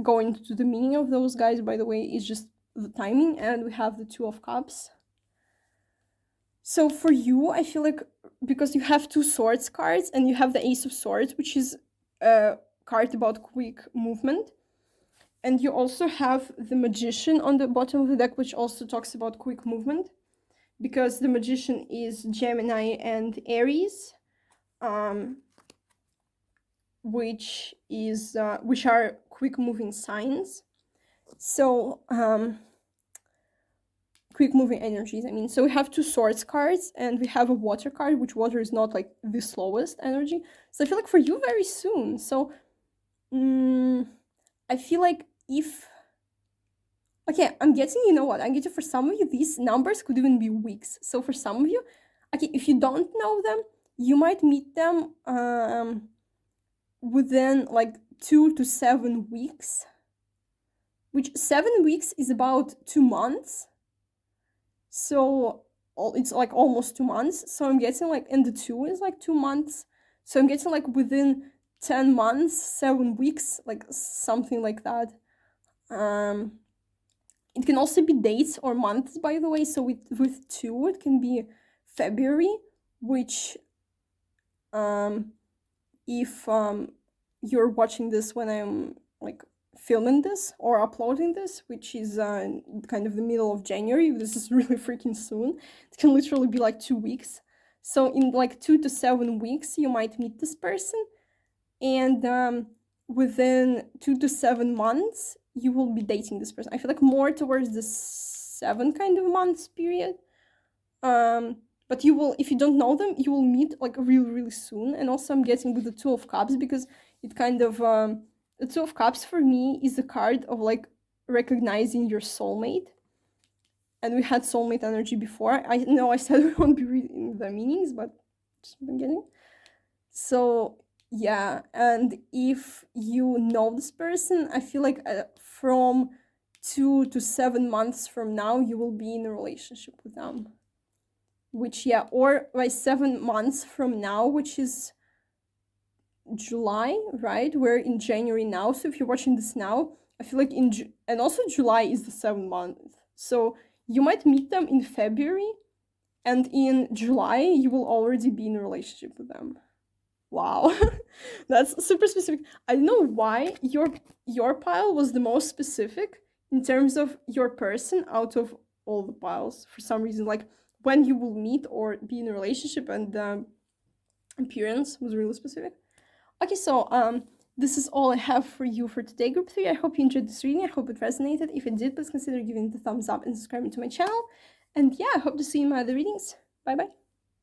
going to the meaning of those guys, by the way, it's just the timing, and we have the Two of Cups. So for you, I feel like because you have two Swords cards and you have the Ace of Swords, which is a card about quick movement, and you also have the Magician on the bottom of the deck, which also talks about quick movement, because the Magician is Gemini and Aries, which are quick moving signs. So quick moving energies, I mean. So we have two Swords cards and we have a Water card, which water is not like the slowest energy. So I feel like for you very soon. So I feel like if Okay, I'm getting, you know what? I'm getting for some of you, these numbers could even be weeks. So for some of you, okay, if you don't know them, you might meet them within like 2 to 7 weeks, which 7 weeks is about 2 months. So it's like almost 2 months. So I'm getting like, and the two is like 2 months. So I'm getting like within 10 months, 7 weeks, like something like that. It can also be dates or months, by the way. So with two, it can be February, which if you're watching this when I'm like filming this or uploading this, which is kind of the middle of January, this is really freaking soon. It can literally be like 2 weeks. So in like 2 to 7 weeks, you might meet this person, and within 2 to 7 months, you will be dating this person. I feel like more towards the 7 kind of months period. But you will, if you don't know them, you will meet like really, really soon. And also, I'm getting with the Two of Cups because it kind of the Two of Cups for me is a card of like recognizing your soulmate. And we had soulmate energy before. I know I said we won't be reading the meanings, but just been getting. So yeah, and if you know this person, I feel like from 2 to 7 months from now, you will be in a relationship with them. Which, yeah, or by 7 months from now, which is July, right? We're in January now. So if you're watching this now, I feel like and also July is the 7th month. So you might meet them in February, and in July, you will already be in a relationship with them. Wow, that's super specific. I don't know why your pile was the most specific in terms of your person out of all the piles. For some reason, like when you will meet or be in a relationship, and the appearance was really specific. Okay, so this is all I have for you for today, Group 3. I hope you enjoyed this reading. I hope it resonated. If it did, please consider giving it a thumbs up and subscribing to my channel. And yeah, I hope to see you in my other readings. Bye bye.